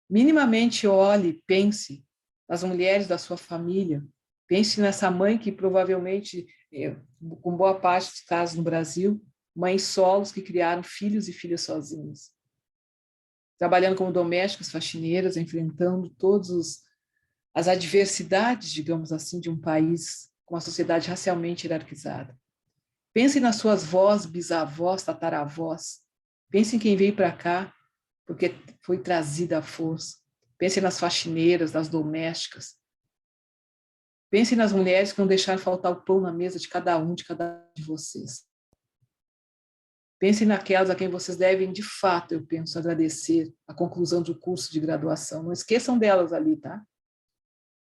minimamente olhe, pense nas mulheres da sua família, pense nessa mãe que provavelmente, com boa parte dos casos no Brasil, mães solos que criaram filhos e filhas sozinhas, trabalhando como domésticas, faxineiras, enfrentando todas as adversidades, digamos assim, de um país com uma sociedade racialmente hierarquizada. Pense nas suas vós, bisavós, tataravós. Pense em quem veio para cá porque foi trazida à força. Pense nas faxineiras, nas domésticas. Pense nas mulheres que não deixaram faltar o pão na mesa de cada um de vocês. Pense naquelas a quem vocês devem, de fato, eu penso, agradecer a conclusão do curso de graduação. Não esqueçam delas ali, tá?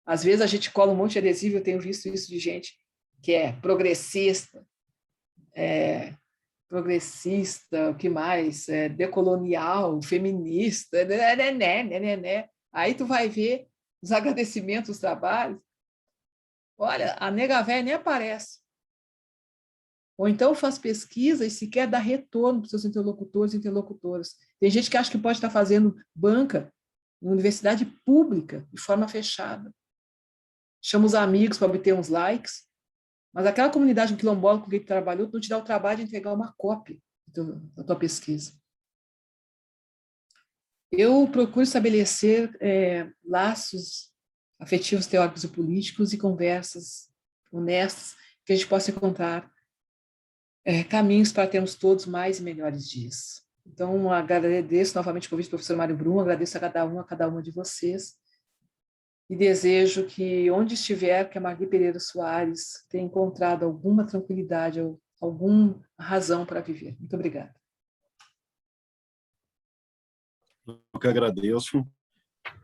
Às vezes a gente cola um monte de adesivo, eu tenho visto isso de gente que é progressista, o que mais? Decolonial, feminista, né. Aí tu vai ver os agradecimentos dos trabalhos. Olha, a nega véia nem aparece. Ou então faz pesquisa e sequer dá retorno para os seus interlocutores e interlocutoras. Tem gente que acha que pode estar fazendo banca em universidade pública, de forma fechada. Chama os amigos para obter uns likes, mas aquela comunidade quilombola com quem tu trabalhou não te dá o trabalho de entregar uma cópia da tua pesquisa. Eu procuro estabelecer laços afetivos, teóricos e políticos e conversas honestas que a gente possa encontrar caminhos para termos todos mais e melhores dias. Então, agradeço novamente o convite do professor Mário Brum, agradeço a cada uma de vocês e desejo que, onde estiver, que a Marli Pereira Soares tenha encontrado alguma tranquilidade, alguma razão para viver. Muito obrigada. Eu que agradeço.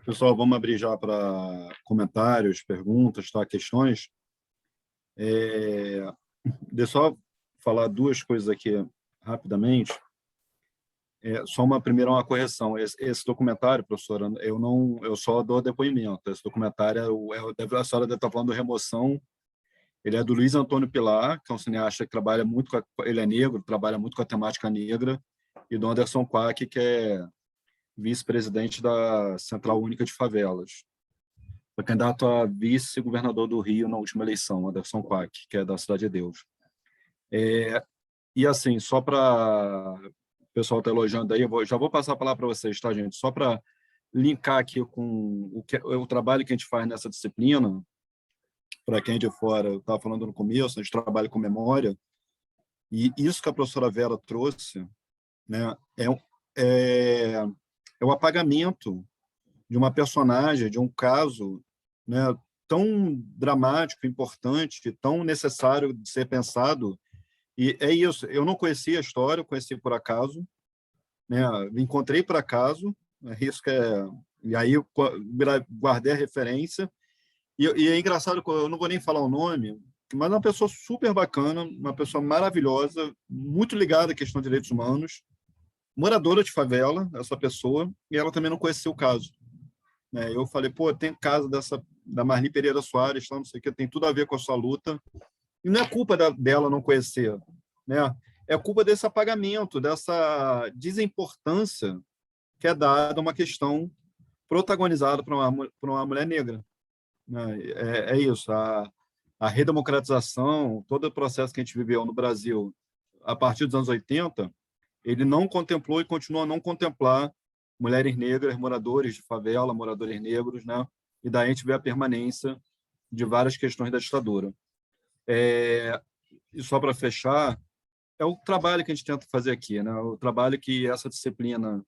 Pessoal, vamos abrir já para comentários, perguntas, tá? Questões. Deixa eu só falar duas coisas aqui rapidamente. Só uma correção. Esse documentário, professora, eu só dou depoimento. Esse documentário a senhora deve estar falando de Remoção. Ele é do Luiz Antônio Pilar, que é um cineasta que trabalha muito ele é negro, trabalha muito com a temática negra, e do Anderson Quack, que é vice-presidente da Central Única de Favelas. Foi candidato a vice-governador do Rio na última eleição, Anderson Quack, que é da Cidade de Deus. E assim, só para o pessoal está elogiando aí, já vou passar a palavra para vocês, tá, gente? Só para linkar aqui com o trabalho que a gente faz nessa disciplina, para quem é de fora, eu estava falando no começo, a gente trabalha com memória, e isso que a professora Vera trouxe, né, é o apagamento de uma personagem, de um caso, né, tão dramático, importante, tão necessário de ser pensado. E é isso, eu não conhecia a história, eu conheci por acaso, né, me encontrei por acaso, isso que e aí eu guardei a referência, e é engraçado, eu não vou nem falar o nome, mas é uma pessoa super bacana, uma pessoa maravilhosa, muito ligada à questão de direitos humanos, moradora de favela, essa pessoa, e ela também não conhecia o caso. Né? Eu falei, pô, tem caso da Marli Pereira Soares, não sei o que, tem tudo a ver com a sua luta. E não é culpa dela não conhecer, né? É culpa desse apagamento, dessa desimportância que é dada a uma questão protagonizada por uma mulher negra. Né? É isso, a redemocratização, todo o processo que a gente viveu no Brasil a partir dos anos 80, ele não contemplou e continua a não contemplar mulheres negras, moradores de favela, moradores negros, né? E daí a gente vê a permanência de várias questões da ditadura. E só para fechar, é o trabalho que a gente tenta fazer aqui, né? O trabalho que essa disciplina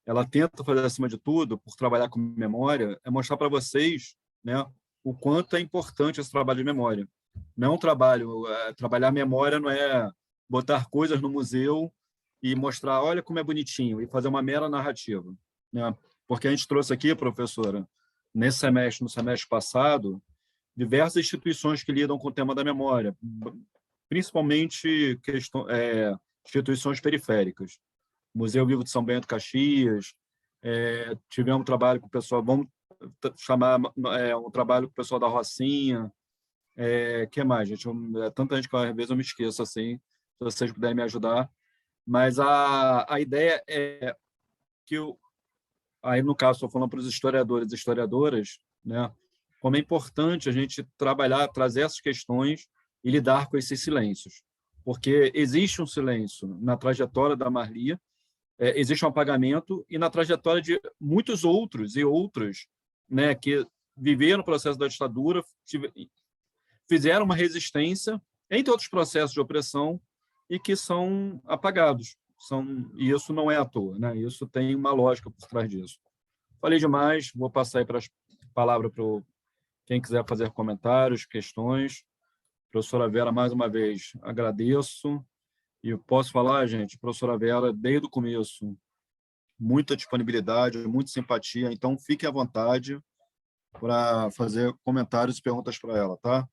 ela tenta fazer acima de tudo, por trabalhar com memória, é mostrar para vocês, né, o quanto é importante esse trabalho de memória. Não é um trabalho, trabalhar a memória não é botar coisas no museu e mostrar, olha como é bonitinho, e fazer uma mera narrativa, né? Porque a gente trouxe aqui, professora, nesse semestre, no semestre passado, diversas instituições que lidam com o tema da memória, principalmente instituições periféricas. Museu Vivo de São Bento, Caxias, tivemos um trabalho com o pessoal, vamos chamar um trabalho com o pessoal da Rocinha, que mais, gente? Tanta gente que às vezes eu me esqueço, assim, se vocês puderem me ajudar. Mas a ideia é que, aí no caso, estou falando para os historiadores e historiadoras, né, como é importante a gente trabalhar, trazer essas questões e lidar com esses silêncios. Porque existe um silêncio na trajetória da Marli, existe um apagamento, e na trajetória de muitos outros e outras, né, que viveram o processo da ditadura, fizeram uma resistência, entre outros processos de opressão, e que são apagados. E isso não é à toa, né? Isso tem uma lógica por trás disso. Falei demais, vou passar aí para a palavra para quem quiser fazer comentários, questões. Professora Vera, mais uma vez, agradeço. E posso falar, gente, professora Vera, desde o começo, muita disponibilidade, muita simpatia, então fique à vontade para fazer comentários e perguntas para ela, tá?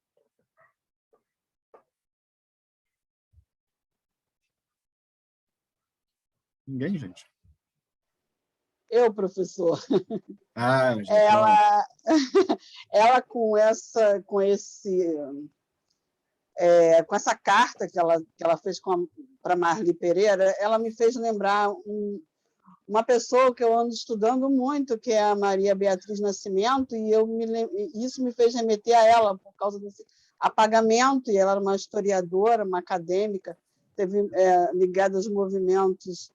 Ninguém, gente? Eu, professor. Ah, ela, ela com essa carta que ela fez para Marli Pereira, ela me fez lembrar uma pessoa que eu ando estudando muito, que é a Maria Beatriz Nascimento, e isso me fez remeter a ela por causa desse apagamento, e ela era uma historiadora, uma acadêmica, teve ligada aos movimentos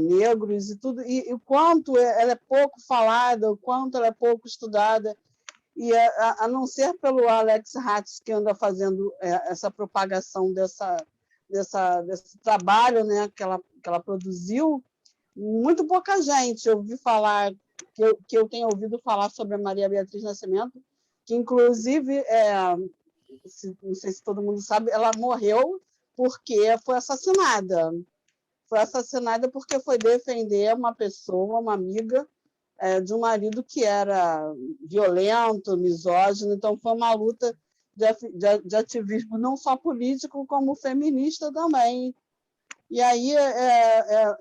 negros e tudo, e o quanto ela é pouco falada, o quanto ela é pouco estudada, e a não ser pelo Alex Hatz, que anda fazendo essa propagação desse trabalho, né, que ela produziu, muito pouca gente ouvi falar, que eu tenho ouvido falar sobre a Maria Beatriz Nascimento, que, inclusive, não sei se todo mundo sabe, ela morreu porque foi assassinada. Foi assassinada porque foi defender uma pessoa, uma amiga, de um marido que era violento, misógino. Então, foi uma luta de ativismo não só político, como feminista também. E aí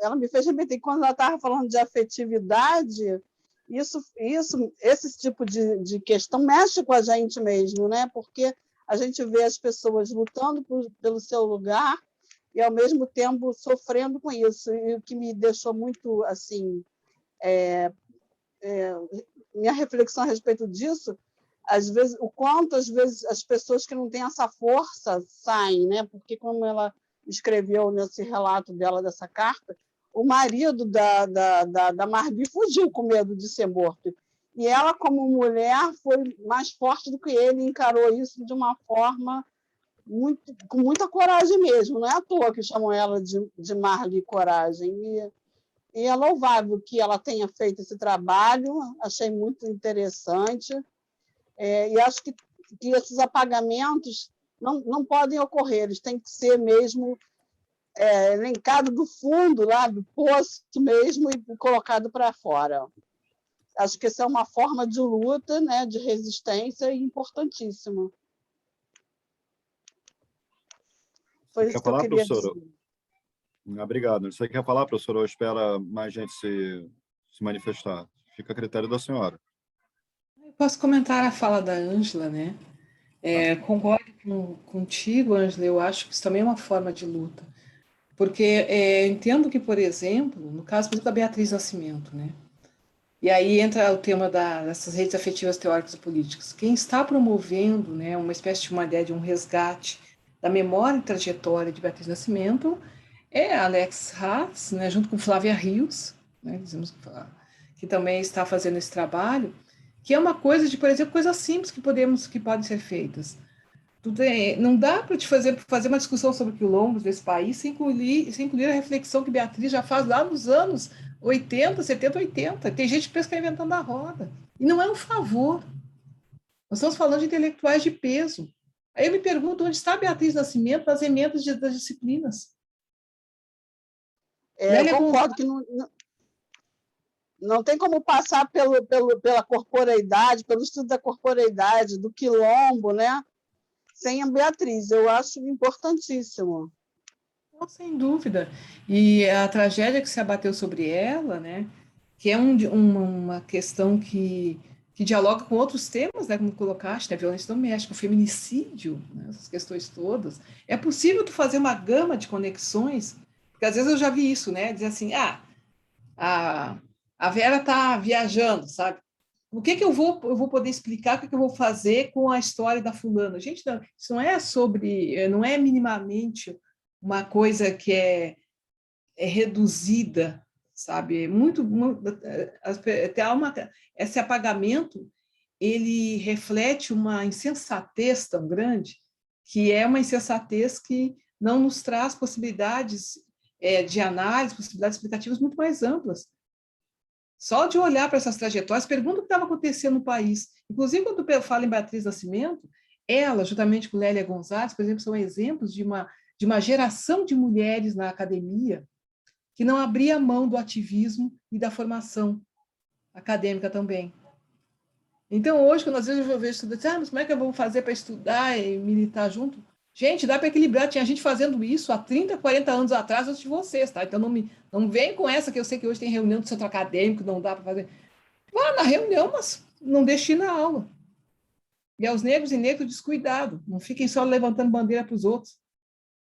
ela me fez remeter, quando ela estava falando de afetividade, esse tipo de questão mexe com a gente mesmo, né? Porque a gente vê as pessoas lutando pelo seu lugar e, ao mesmo tempo, sofrendo com isso. E o que me deixou muito, assim, minha reflexão a respeito disso, às vezes, o quanto, às vezes, as pessoas que não têm essa força saem, né? Porque, como ela escreveu nesse relato dela, dessa carta, o marido da Marli fugiu com medo de ser morto. E ela, como mulher, foi mais forte do que ele, encarou isso de uma forma com muita coragem mesmo. Não é à toa que chamam ela de Marli Coragem. E é louvável que ela tenha feito esse trabalho, achei muito interessante. E acho que esses apagamentos não podem ocorrer, eles têm que ser mesmo elencados do fundo, lá do poço mesmo, e colocado para fora. Acho que essa é uma forma de luta, né, de resistência importantíssima. Foi isso que eu queria dizer. Obrigado. Você quer falar, professor, ou espera mais gente se manifestar? Fica a critério da senhora. Eu posso comentar a fala da Ângela, né? Tá. Concordo contigo, Ângela, eu acho que isso também é uma forma de luta. Porque entendo que, por exemplo, no caso, por exemplo, da Beatriz Nascimento, né? E aí entra o tema dessas redes afetivas teóricas e políticas. Quem está promovendo, né, uma espécie de uma ideia de um resgate da memória e trajetória de Beatriz Nascimento é Alex Hatz, né, junto com Flávia Rios, né, que também está fazendo esse trabalho, que é uma coisa de, por exemplo, coisas simples que podem ser feitas. Não dá para te fazer uma discussão sobre quilombos desse país sem incluir a reflexão que Beatriz já faz lá nos anos 80, 70, 80. Tem gente que pensa que está inventando a roda. E não é um favor. Nós estamos falando de intelectuais de peso. Aí eu me pergunto onde está Beatriz Nascimento nas emendas das disciplinas. Eu Lélia concordo Gonçalves. que não tem como passar pela corporeidade, pelo estudo da corporeidade, do quilombo, né? Sem a Beatriz. Eu acho importantíssimo. Não, sem dúvida. E a tragédia que se abateu sobre ela, né, que é uma questão que dialoga com outros temas, né, como colocaste, né, violência doméstica, o feminicídio, né, essas questões todas. É possível tu fazer uma gama de conexões, porque às vezes eu já vi isso, né, dizer assim, a, a Vera está viajando, sabe? O que que eu vou poder explicar, o que que eu vou fazer com a história da fulana? Gente, não, isso não é minimamente uma coisa que é reduzida, sabe? Até esse apagamento, ele reflete uma insensatez tão grande, que é uma insensatez que não nos traz possibilidades de análise, possibilidades explicativas muito mais amplas. Só de olhar para essas trajetórias, pergunta o que estava acontecendo no país. Inclusive, quando tu fala em Beatriz Nascimento, ela, juntamente com Lélia Gonzalez, por exemplo, são exemplos de uma geração de mulheres na academia que não abria mão do ativismo e da formação acadêmica também. Então, hoje, quando às vezes eu vejo estudantes, mas como é que eu vou fazer para estudar e militar junto? Gente, dá para equilibrar. Tinha gente fazendo isso há 30, 40 anos atrás antes de vocês, tá? Então, não vem com essa que eu sei que hoje tem reunião do centro acadêmico, não dá para fazer. Vá na reunião, mas não destina a aula. E aos negros e negros, descuidado. Não fiquem só levantando bandeira para os outros.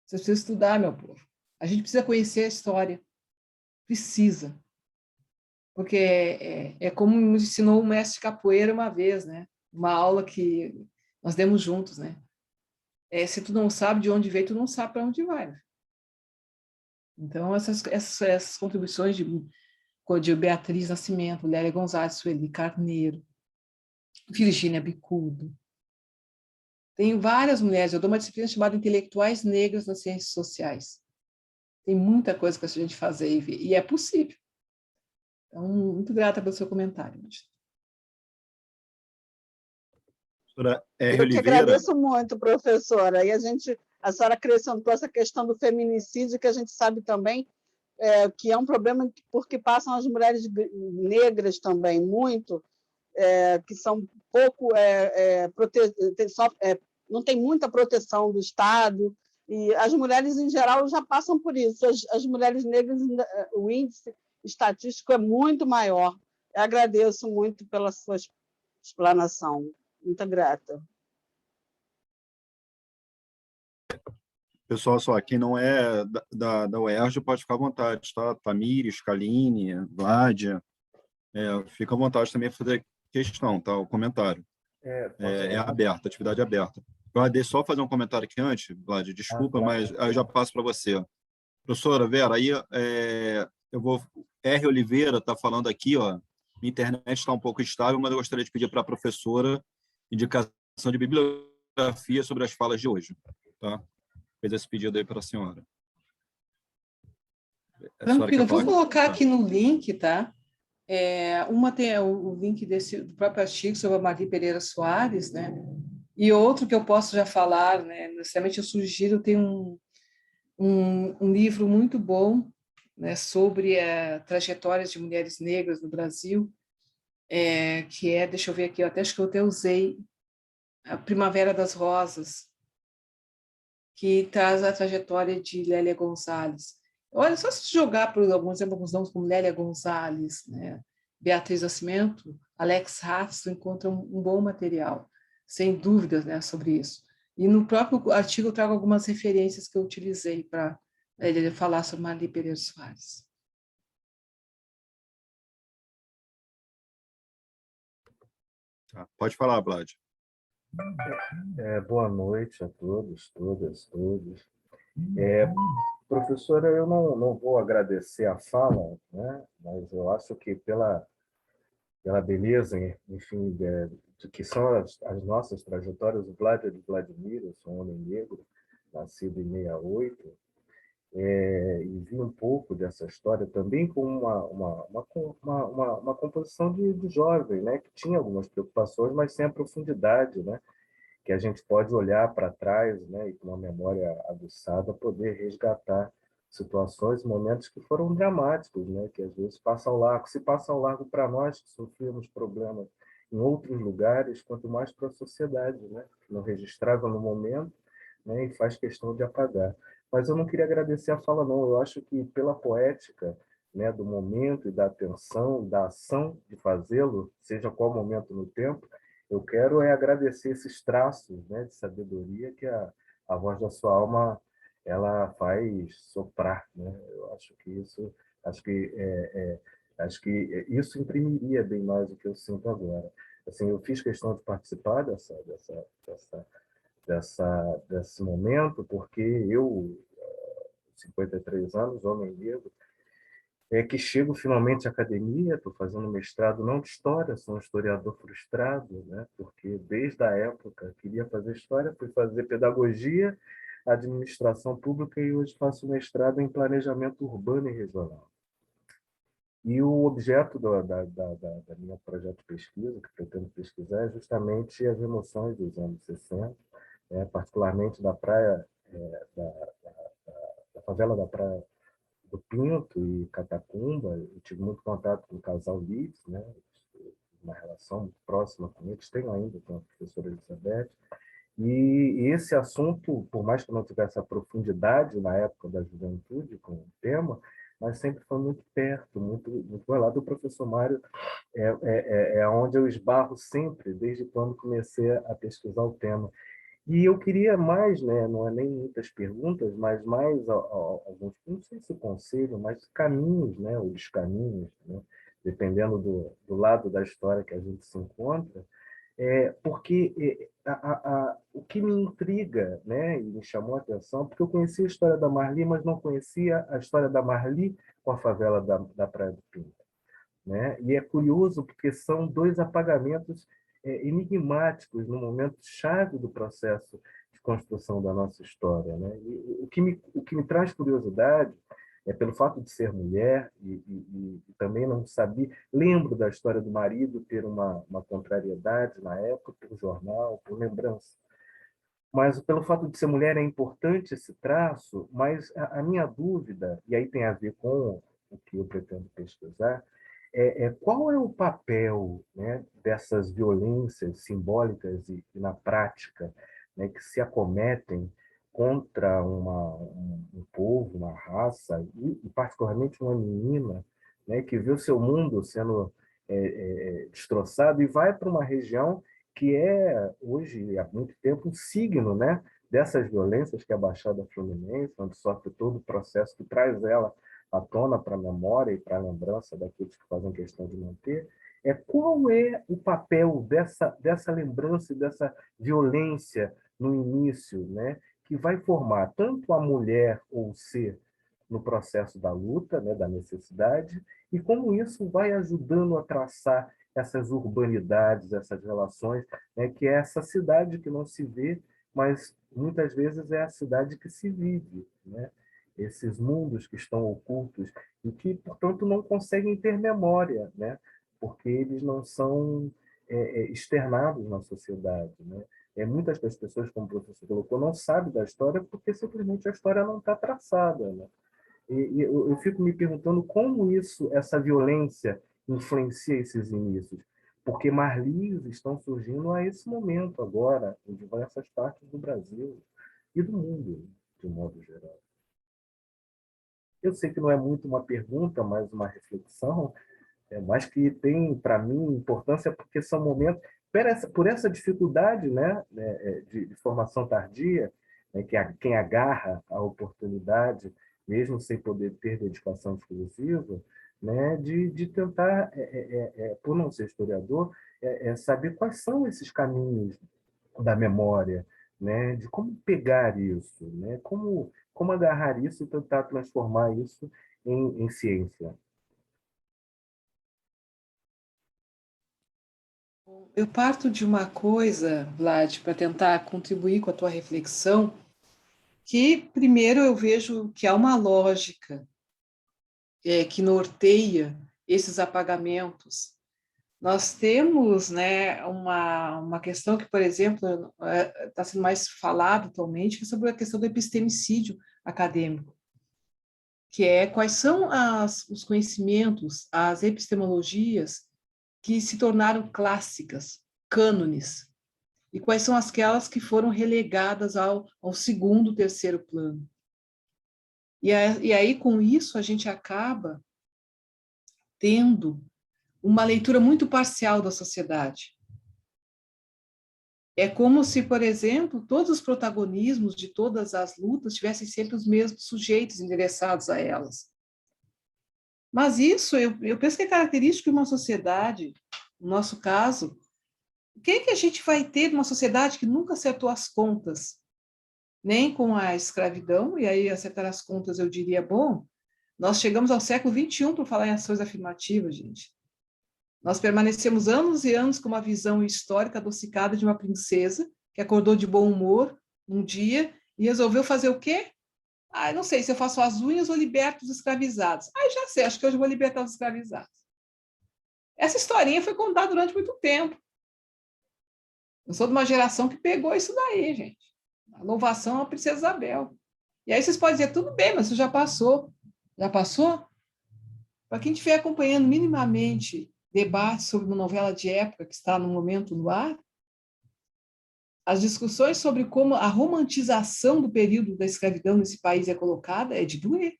Vocês precisam estudar, meu povo. A gente precisa conhecer a história. Precisa. Porque é como nos ensinou o mestre de capoeira uma vez, né? Uma aula que nós demos juntos, né? Se tu não sabe de onde veio, tu não sabe para onde vai. Né? Então, essas contribuições de Beatriz Nascimento, Lélia Gonzalez, Sueli Carneiro, Virgínia Bicudo. Tem várias mulheres, eu dou uma disciplina chamada Intelectuais Negras nas Ciências Sociais. Tem muita coisa para a gente fazer e ver, e é possível. Então, muito grata pelo seu comentário. Professora R. Eu que Oliveira. agradeço muito, professora. E a senhora acrescentou essa questão do feminicídio, que a gente sabe também que é um problema porque passam as mulheres negras também, muito, que são pouco não tem muita proteção do Estado, e as mulheres, em geral, já passam por isso. As mulheres negras, o índice estatístico é muito maior. Eu agradeço muito pela sua explanação. Muito grata. Pessoal, só quem não é da UERJ pode ficar à vontade, tá? Tamires, Kaline, Vládia, fica à vontade também para fazer questão, tá? O comentário. É aberto, atividade aberta. Vládia, só fazer um comentário aqui antes, Vládia, desculpa, mas eu já passo para você. Professora Vera, aí eu vou... R. Oliveira está falando aqui, ó, minha internet está um pouco instável, mas eu gostaria de pedir para a professora indicação de bibliografia sobre as falas de hoje, tá? Fez esse pedido aí para a senhora. Tranquilo, eu vou colocar aqui no link, tá? Uma tem o link do próprio artigo sobre a Marli Pereira Soares, né? E outro que eu posso já falar, né? Necessariamente eu sugiro, tem um livro muito bom, né? Sobre trajetórias de mulheres negras no Brasil, que deixa eu ver aqui, eu acho que eu até usei, A Primavera das Rosas, que traz a trajetória de Lélia Gonzalez. Olha, só se jogar por alguns nomes como Lélia Gonzalez, né? Beatriz Nascimento, Alex Hatz, tu encontra um bom material, sem dúvidas, né, sobre isso. E no próprio artigo eu trago algumas referências que eu utilizei para ele falar sobre Marli Pereira Soares. Tá, pode falar, Vlad. Boa noite a todos, todas, todos. Professora, eu não vou agradecer a fala, né? Mas eu acho que pela beleza, enfim, de que são as nossas trajetórias, o Vlad é de Vladimir, eu sou um homem negro, nascido em 68, e vi um pouco dessa história também com uma composição de jovem, né? Que tinha algumas preocupações, mas sem a profundidade, né? Que a gente pode olhar para trás, né, e com uma memória aguçada poder resgatar situações, momentos que foram dramáticos, né, que às vezes se passa ao largo para nós que sofremos problemas em outros lugares, quanto mais para a sociedade, né, que não registrava no momento, né, e faz questão de apagar. Mas eu não queria agradecer a fala, não. Eu acho que pela poética, né, do momento e da atenção, da ação de fazê-lo, seja qual momento no tempo, eu quero agradecer esses traços, né, de sabedoria que a voz da sua alma ela faz soprar, né? Eu acho que isso imprimiria bem mais do que eu sinto agora. Assim, eu fiz questão de participar desse momento porque eu, 53 anos, homem negro, que chego finalmente à academia, estou fazendo mestrado não de história, sou um historiador frustrado, né? Porque desde a época queria fazer história, fui fazer pedagogia, administração pública e hoje faço mestrado em planejamento urbano e regional. E o objeto da minha projeto de pesquisa, que pretendo pesquisar, é justamente as emoções dos anos 60, particularmente da praia, da favela da Praia do Pinto e Catacumba. Eu tive muito contato com o casal Leeds, né? Uma relação muito próxima com eles, tenho ainda com a professora Elizabeth. E esse assunto, por mais que eu não tivesse a profundidade na época da juventude com o tema, mas sempre foi muito perto, muito relado. O professor Mário é onde eu esbarro sempre, desde quando comecei a pesquisar o tema. E eu queria mais, né, não é nem muitas perguntas, mas mais alguns, não sei se conselho, mas caminhos, né, ou descaminhos, né, dependendo do lado da história que a gente se encontra, porque o que me intriga, né, e me chamou a atenção, porque eu conhecia a história da Marli, mas não conhecia a história da Marli com a favela da Praia do Pinto, né? E é curioso porque são dois apagamentos enigmáticos no momento chave do processo de construção da nossa história, né? E o que me traz curiosidade é pelo fato de ser mulher e também não sabia, lembro da história do marido ter uma contrariedade na época, por jornal, por lembrança. Mas pelo fato de ser mulher é importante esse traço, mas a minha dúvida, e aí tem a ver com o que eu pretendo pesquisar, qual é o papel, né, dessas violências simbólicas e na prática, né, que se acometem contra um povo, uma raça, e particularmente uma menina, né, que vê o seu mundo sendo destroçado e vai para uma região que é, hoje, há muito tempo, um signo, né, dessas violências, que é a Baixada Fluminense, onde sofre todo o processo que traz ela à tona para a memória e para a lembrança daqueles que fazem questão de manter. Qual é o papel dessa lembrança e dessa violência no início, né, que vai formar tanto a mulher ou o ser no processo da luta, né, da necessidade, e como isso vai ajudando a traçar essas urbanidades, essas relações, né, que é essa cidade que não se vê, mas muitas vezes é a cidade que se vive, né? Esses mundos que estão ocultos e que, portanto, não conseguem ter memória, né? Porque eles não são externados na sociedade, né? Muitas das pessoas, como o professor colocou, não sabem da história porque simplesmente a história não está traçada, né? E eu fico me perguntando como essa violência influencia esses inícios, porque Marlis estão surgindo a esse momento agora, em diversas partes do Brasil e do mundo, de modo geral. Eu sei que não é muito uma pergunta, mas uma reflexão, mas que tem, para mim, importância, porque são momentos, por essa dificuldade, né, de formação tardia, né, quem agarra a oportunidade, mesmo sem poder ter dedicação exclusiva, né, de tentar, por não ser historiador, saber quais são esses caminhos da memória, né, de como pegar isso, né, como agarrar isso e tentar transformar isso em ciência. Eu parto de uma coisa, Vlad, para tentar contribuir com a tua reflexão, que primeiro eu vejo que há uma lógica que norteia esses apagamentos. Nós temos, né, uma questão que, por exemplo, está sendo mais falado atualmente, que é sobre a questão do epistemicídio acadêmico, que é quais são os conhecimentos, as epistemologias que se tornaram clássicas, cânones, e quais são aquelas que foram relegadas ao segundo, terceiro plano. E aí, com isso, a gente acaba tendo uma leitura muito parcial da sociedade. É como se, por exemplo, todos os protagonismos de todas as lutas tivessem sempre os mesmos sujeitos endereçados a elas. Mas isso, eu penso que é característico de uma sociedade, no nosso caso. O que é que a gente vai ter numa sociedade que nunca acertou as contas, nem com a escravidão? E aí, acertar as contas, eu diria, bom, nós chegamos ao século XXI para falar em ações afirmativas, gente. Nós permanecemos anos e anos com uma visão histórica adocicada de uma princesa que acordou de bom humor um dia e resolveu fazer o quê? Ah, eu não sei se eu faço as unhas ou liberto os escravizados. Ah, já sei, acho que hoje eu vou libertar os escravizados. Essa historinha foi contada durante muito tempo. Eu sou de uma geração que pegou isso daí, gente. A louvação à princesa Isabel. E aí vocês podem dizer, tudo bem, mas isso já passou. Já passou? Para quem estiver acompanhando minimamente debates sobre uma novela de época que está no momento no ar, as discussões sobre como a romantização do período da escravidão nesse país é colocada é de doer.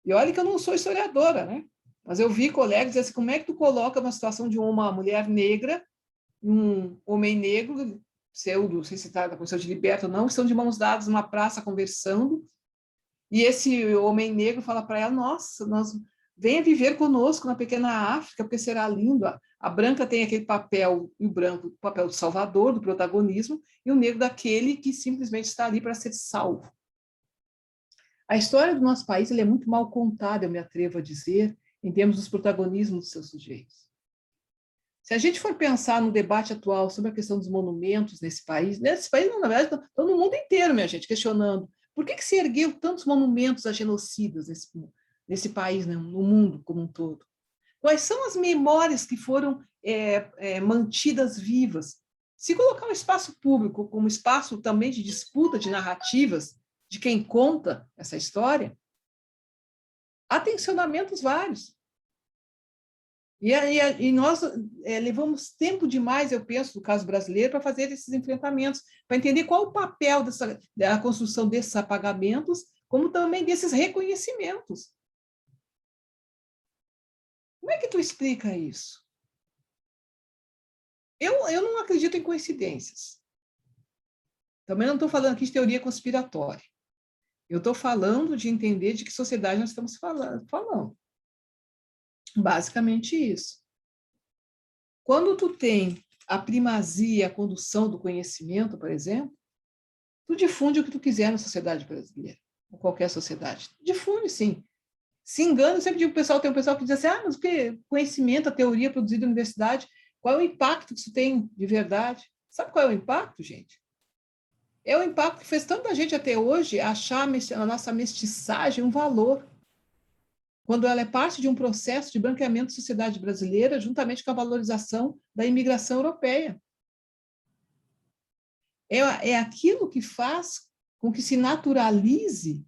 E olha que eu não sou historiadora, né? Mas eu vi colegas dizer assim, como é que tu coloca uma situação de uma mulher negra e um homem negro, pseudo, não sei se está na condição de liberto ou não, estão de mãos dadas numa praça conversando, e esse homem negro fala para ela, nossa, venha viver conosco na pequena África, porque será lindo. A branca tem aquele papel, e o branco, o papel do salvador, do protagonismo, e o negro daquele que simplesmente está ali para ser salvo. A história do nosso país é muito mal contada, eu me atrevo a dizer, em termos dos protagonismos dos seus sujeitos. Se a gente for pensar no debate atual sobre a questão dos monumentos nesse país, não, na verdade, estão no mundo inteiro, minha gente, questionando por que se ergueu tantos monumentos a genocidas nesse país, né, no mundo como um todo. Quais são as memórias que foram mantidas vivas? Se colocar o espaço público como espaço também de disputa de narrativas de quem conta essa história, há tensionamentos vários. E nós levamos tempo demais, eu penso, no caso brasileiro, para fazer esses enfrentamentos, para entender qual o papel da construção desses apagamentos, como também desses reconhecimentos. Como é que tu explica isso? Eu não acredito em coincidências. Também não estou falando aqui de teoria conspiratória. Eu estou falando de entender de que sociedade nós estamos falando. Basicamente isso. Quando tu tem a primazia, a condução do conhecimento, por exemplo, tu difunde o que tu quiser na sociedade brasileira, ou qualquer sociedade. Difunde, sim. Se engana, eu sempre digo para o pessoal, tem um pessoal que diz assim, mas o que conhecimento, a teoria produzida na universidade, qual é o impacto que isso tem de verdade? Sabe qual é o impacto, gente? É o impacto que fez tanta gente até hoje achar a nossa mestiçagem um valor, quando ela é parte de um processo de branqueamento da sociedade brasileira, juntamente com a valorização da imigração europeia. É aquilo que faz com que se naturalize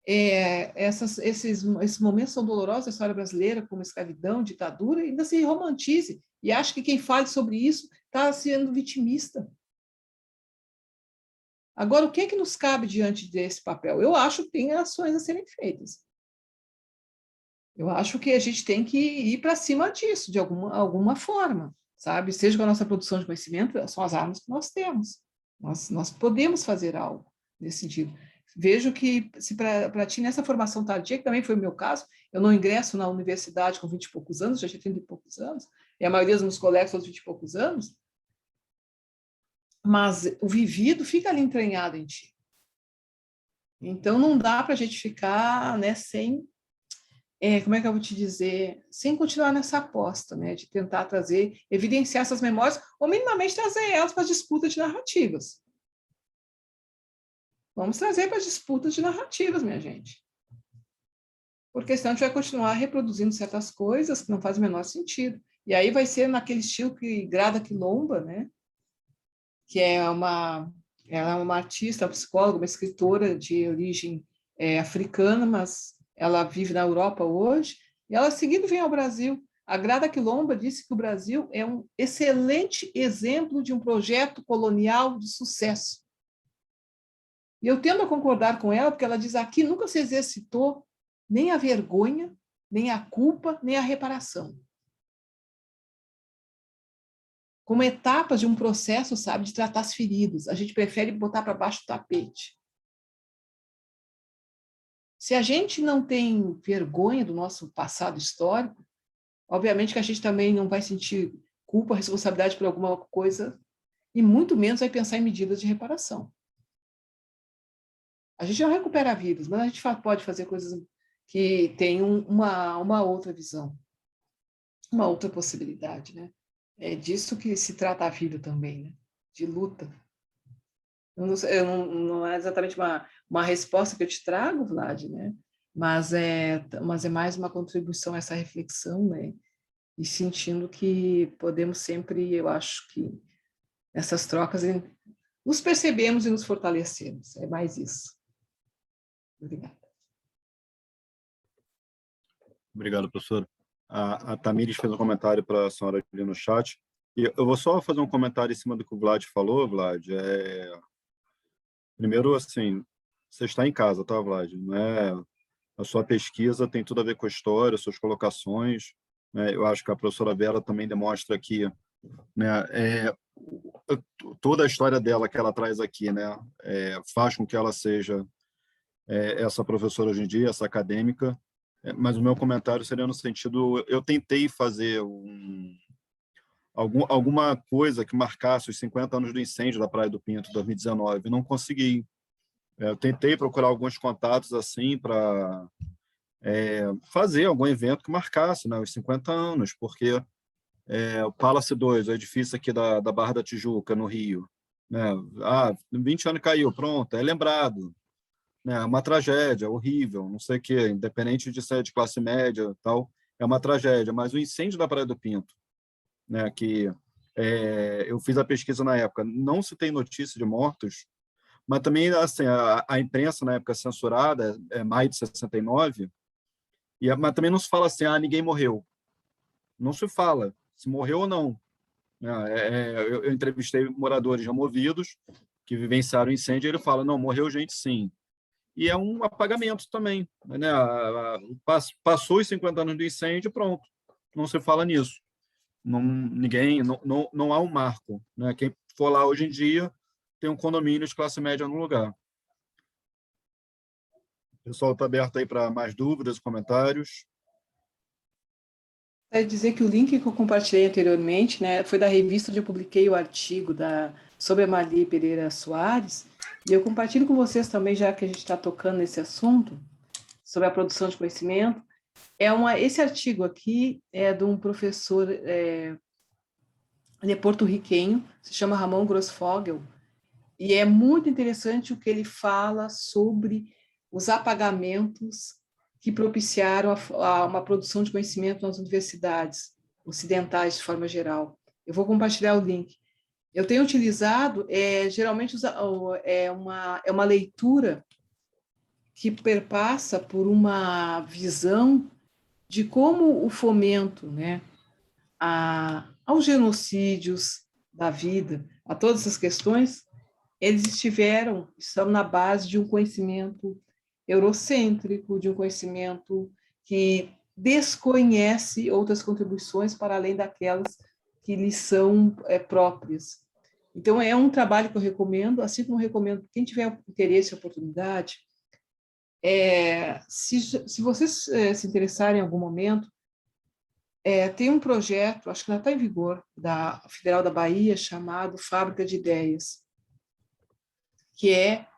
esses momentos tão dolorosos da história brasileira, como escravidão, ditadura, e ainda se romantize, e acha que quem fale sobre isso está sendo vitimista. Agora, o que é que nos cabe diante desse papel? Eu acho que tem ações a serem feitas. Eu acho que a gente tem que ir para cima disso, de alguma forma, sabe? Seja com a nossa produção de conhecimento, são as armas que nós temos. Nós podemos fazer algo nesse sentido. Vejo que, se para ti, nessa formação tardia, que também foi o meu caso, eu não ingresso na universidade com 20 e poucos anos, já tinha 30 e poucos anos, e a maioria dos meus colegas todos 20 e poucos anos, mas o vivido fica ali entranhado em ti. Então, não dá para a gente ficar, né, sem, como é que eu vou te dizer, sem continuar nessa aposta, né, de tentar trazer, evidenciar essas memórias, ou minimamente trazer elas para a disputa de narrativas. Vamos trazer para a disputa de narrativas, minha gente. Porque senão a gente vai continuar reproduzindo certas coisas que não fazem o menor sentido. E aí vai ser naquele estilo que Grada Quilomba, né, que ela é uma artista, uma psicóloga, uma escritora de origem africana, mas ela vive na Europa hoje, e ela seguindo vem ao Brasil. A Grada Quilomba disse que o Brasil é um excelente exemplo de um projeto colonial de sucesso. E eu tendo a concordar com ela, porque ela diz aqui nunca se exercitou nem a vergonha, nem a culpa, nem a reparação. Como etapas de um processo, sabe, de tratar as feridas. A gente prefere botar para baixo do tapete. Se a gente não tem vergonha do nosso passado histórico, obviamente que a gente também não vai sentir culpa, responsabilidade por alguma coisa, e muito menos vai pensar em medidas de reparação. A gente não recupera vidas, mas a gente pode fazer coisas que tenham uma outra visão, uma outra possibilidade, né? É disso que se trata a vida também, né? De luta. Não é exatamente uma resposta que eu te trago, Vlad, né? Mas é mais uma contribuição a essa reflexão, né? E sentindo que podemos sempre, eu acho que nessas trocas nos percebemos e nos fortalecemos. É mais isso. Obrigada. Obrigado, professor. A Tamires fez um comentário para a senhora ali no chat. E eu vou só fazer um comentário em cima do que o Vlad falou, Vlad. Primeiro, assim, você está em casa, tá, Vlad? Não é... A sua pesquisa tem tudo a ver com a história, suas colocações, né? Eu acho que a professora Vera também demonstra aqui, né, toda a história dela que ela traz aqui, né, faz com que ela seja essa professora hoje em dia, essa acadêmica. Mas o meu comentário seria no sentido, eu tentei fazer alguma coisa que marcasse os 50 anos do incêndio da Praia do Pinto, 2019, não consegui. Eu tentei procurar alguns contatos assim para fazer algum evento que marcasse, né, os 50 anos, porque o Palace 2, o edifício aqui da Barra da Tijuca, no Rio, né, 20 anos caiu, pronto, é lembrado. É uma tragédia horrível, não sei o quê, independente de ser de classe média, tal, é uma tragédia. Mas o incêndio da Praia do Pinto, né, que eu fiz a pesquisa na época, não se tem notícia de mortos, mas também assim a imprensa na época censurada, maio de 69, mas também não se fala assim, ninguém morreu. Não se fala se morreu ou não. Eu entrevistei moradores removidos que vivenciaram o incêndio, e ele fala, não, morreu gente sim. E é um apagamento também, né? Passou os 50 anos do incêndio, pronto, não se fala nisso. Não há um marco, né? Quem for lá hoje em dia tem um condomínio de classe média no lugar. O pessoal está aberto aí para mais dúvidas, comentários. É dizer que o link que eu compartilhei anteriormente, né, foi da revista onde eu publiquei o artigo sobre a Marli Pereira Soares, e eu compartilho com vocês também, já que a gente está tocando nesse assunto, sobre a produção de conhecimento. Esse artigo aqui é de um professor porto-riquenho, se chama Ramon Grossfogel, e é muito interessante o que ele fala sobre os apagamentos que propiciaram uma produção de conhecimento nas universidades ocidentais, de forma geral. Eu vou compartilhar o link. Eu tenho utilizado, geralmente, uma leitura que perpassa por uma visão de como o fomento, né, aos genocídios da vida, a todas essas questões, eles estão na base de um conhecimento eurocêntrico, de um conhecimento que desconhece outras contribuições para além daquelas que lhes são próprias. Então, é um trabalho que eu recomendo, assim como recomendo quem tiver interesse e oportunidade, se vocês se interessarem em algum momento, tem um projeto, acho que ainda está em vigor, da Federal da Bahia, chamado Fábrica de Ideias, que é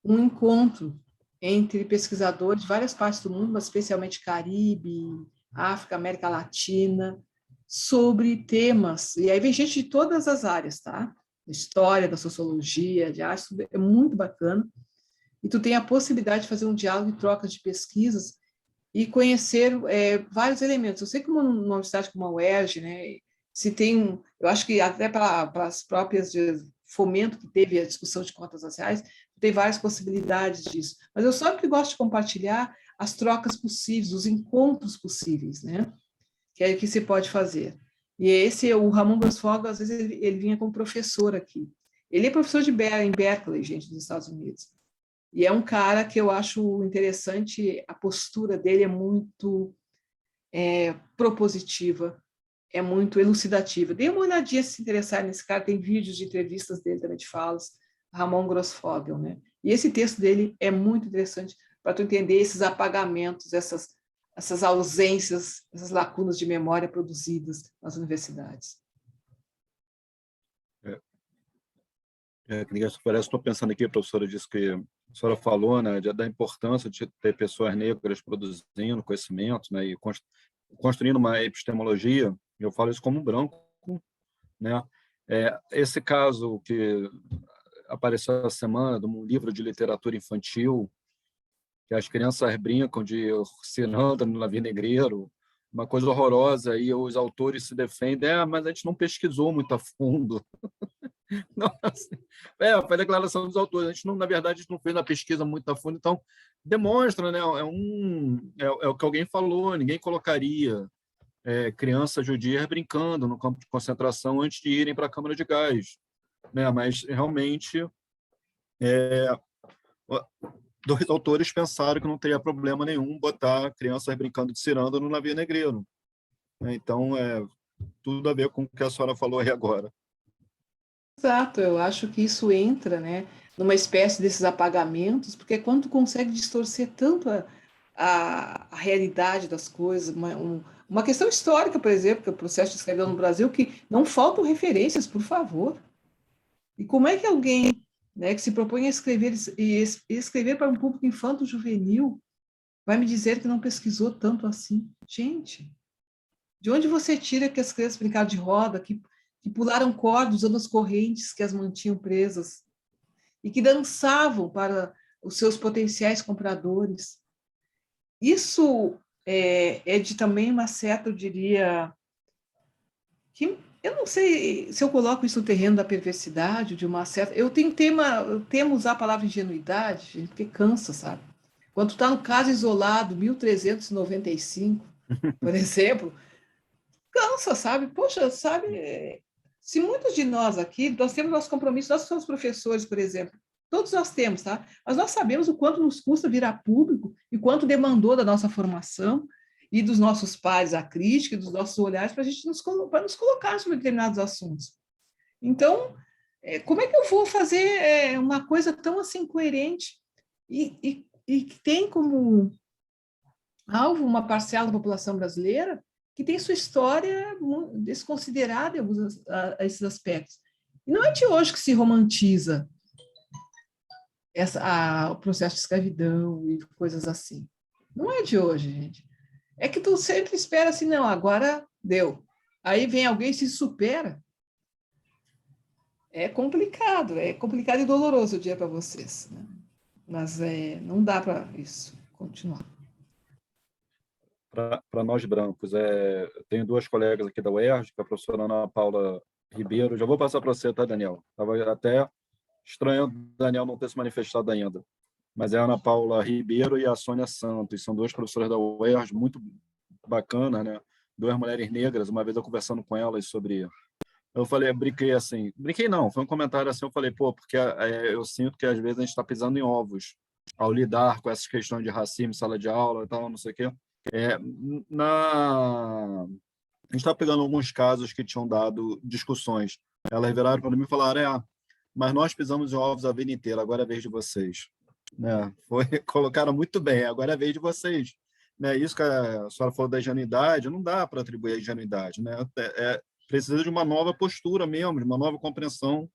um encontro entre pesquisadores de várias partes do mundo, mas especialmente Caribe, África, América Latina, sobre temas, e aí vem gente de todas as áreas, tá? Da história, da sociologia, de arte, é muito bacana, e tu tem a possibilidade de fazer um diálogo e trocas de pesquisas e conhecer vários elementos. Eu sei que numa universidade como a UERJ, né, se tem, eu acho que até para as próprias fomento que teve a discussão de cotas raciais, tem várias possibilidades disso. Mas eu sempre gosto de compartilhar as trocas possíveis, os encontros possíveis, né, que se pode fazer. E o Ramon Grosfogo, às vezes, ele vinha como professor aqui. Ele é professor em Berkeley, gente, dos Estados Unidos. E é um cara que eu acho interessante, a postura dele é muito propositiva, é muito elucidativa. Dê uma olhadinha se interessar nesse cara, tem vídeos de entrevistas dele também de falas, Ramon Grossfogel, né? E esse texto dele é muito interessante para tu entender esses apagamentos, essas ausências, essas lacunas de memória produzidas nas universidades. Parece que estou pensando aqui, a professora disse que a senhora falou, né, da importância de ter pessoas negras produzindo conhecimento, né, e construindo uma epistemologia. Eu falo isso como branco, né? Esse caso que apareceu essa semana, de um livro de literatura infantil, que as crianças brincam de ciranda no navio negreiro, uma coisa horrorosa, e os autores se defendem, mas a gente não pesquisou muito a fundo. Não, assim, foi a declaração dos autores. A gente não, na verdade, a gente não fez uma pesquisa muito a fundo, então demonstra, né? É o que alguém falou, ninguém colocaria crianças judias brincando no campo de concentração antes de irem para a câmara de gás, né? Mas realmente dois autores pensaram que não teria problema nenhum botar crianças brincando de ciranda no navio negreiro, né? Então tudo a ver com o que a senhora falou aí agora. Exato, eu acho que isso entra, né, numa espécie desses apagamentos, porque quando tu consegue distorcer tanto a realidade das coisas, uma questão histórica, por exemplo, que é o processo de escravidão no Brasil, que não faltam referências, por favor. E como é que alguém, né, que se propõe a escrever e escrever para um público infanto-juvenil vai me dizer que não pesquisou tanto assim? Gente, de onde você tira que as crianças brincaram de roda, que pularam cordas usando as correntes que as mantinham presas e que dançavam para os seus potenciais compradores? Isso é de também uma certa, eu diria, que eu não sei se eu coloco isso no terreno da perversidade, de uma certa. Eu temo usar a palavra ingenuidade, gente, porque cansa, sabe? Quando tu está no caso isolado, 1395, por exemplo, cansa, sabe? Poxa, sabe? Se muitos de nós aqui, nós temos nosso compromisso, nós somos professores, por exemplo, todos nós temos, tá? Mas nós sabemos o quanto nos custa virar público e quanto demandou da nossa formação e dos nossos pares a crítica, e dos nossos olhares para a gente nos colocar sobre determinados assuntos. Então, como é que eu vou fazer uma coisa tão assim coerente e que tem como alvo uma parcela da população brasileira que tem sua história desconsiderada em alguns esses aspectos. E não é de hoje que se romantiza o processo de escravidão e coisas assim. Não é de hoje, gente. É que tu sempre espera assim, não, agora deu. Aí vem alguém e se supera. É complicado e doloroso o dia para vocês. Né? Mas não dá para isso continuar. Para nós brancos, tenho duas colegas aqui da UERJ, que é a professora Ana Paula Ribeiro. Já vou passar para você, tá, Daniel? Estava até estranhando o Daniel não ter se manifestado ainda. Mas é a Ana Paula Ribeiro e a Sônia Santos. São duas professoras da UERJ, muito bacana, né? Duas mulheres negras. Uma vez eu conversando com elas sobre Eu falei, brinquei assim, brinquei não, foi um comentário assim, eu falei, pô, porque eu sinto que às vezes a gente está pisando em ovos ao lidar com essas questões de racismo, sala de aula e tal, não sei o quê. É, a gente está pegando alguns casos que tinham dado discussões. Elas viraram para mim e falaram, mas nós pisamos em ovos a vida inteira, agora é a vez de vocês. Né? Colocaram muito bem, agora é a vez de vocês. Né? Isso que a senhora falou da ingenuidade, não dá para atribuir a ingenuidade. Né? Precisa de uma nova postura mesmo, de uma nova compreensão.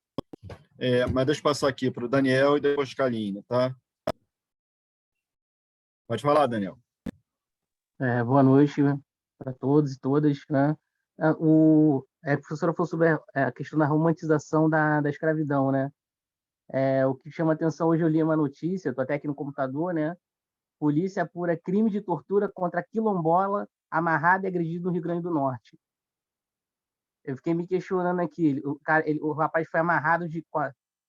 Mas deixa eu passar aqui para o Daniel e depois para a Kaline, tá? Pode falar, Daniel. Boa noite para todos e todas, né? A professora falou sobre a questão da romantização da escravidão, né? O que chama atenção, hoje eu li uma notícia, estou até aqui no computador, né? Polícia apura crime de tortura contra quilombola amarrado e agredido no Rio Grande do Norte. Eu fiquei me questionando aqui, o rapaz foi amarrado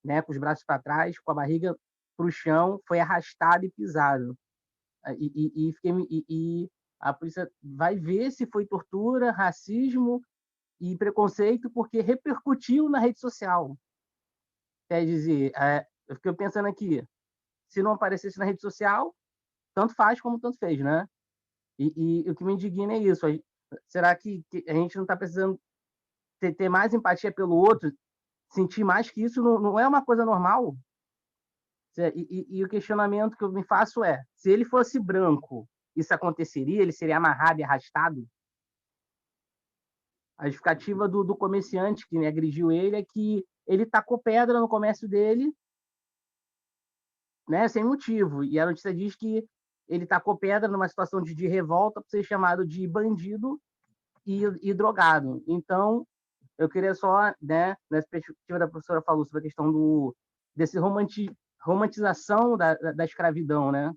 né, com os braços para trás, com a barriga para o chão, foi arrastado e pisado. E a polícia vai ver se foi tortura, racismo e preconceito, porque repercutiu na rede social. Quer dizer, eu fiquei pensando aqui, se não aparecesse na rede social, tanto faz como tanto fez, né? E o que me indigna é isso. Será que a gente não está precisando ter mais empatia pelo outro, sentir mais que isso não é uma coisa normal? E o questionamento que eu me faço é, se ele fosse branco, isso aconteceria? Ele seria amarrado e arrastado? A justificativa do comerciante que agrediu ele é que ele tacou pedra no comércio dele, né, sem motivo. E a notícia diz que ele tacou pedra numa situação de revolta para ser chamado de bandido e drogado. Então, eu queria só, né, nessa perspectiva da professora falou sobre a questão desse romantização da escravidão, né?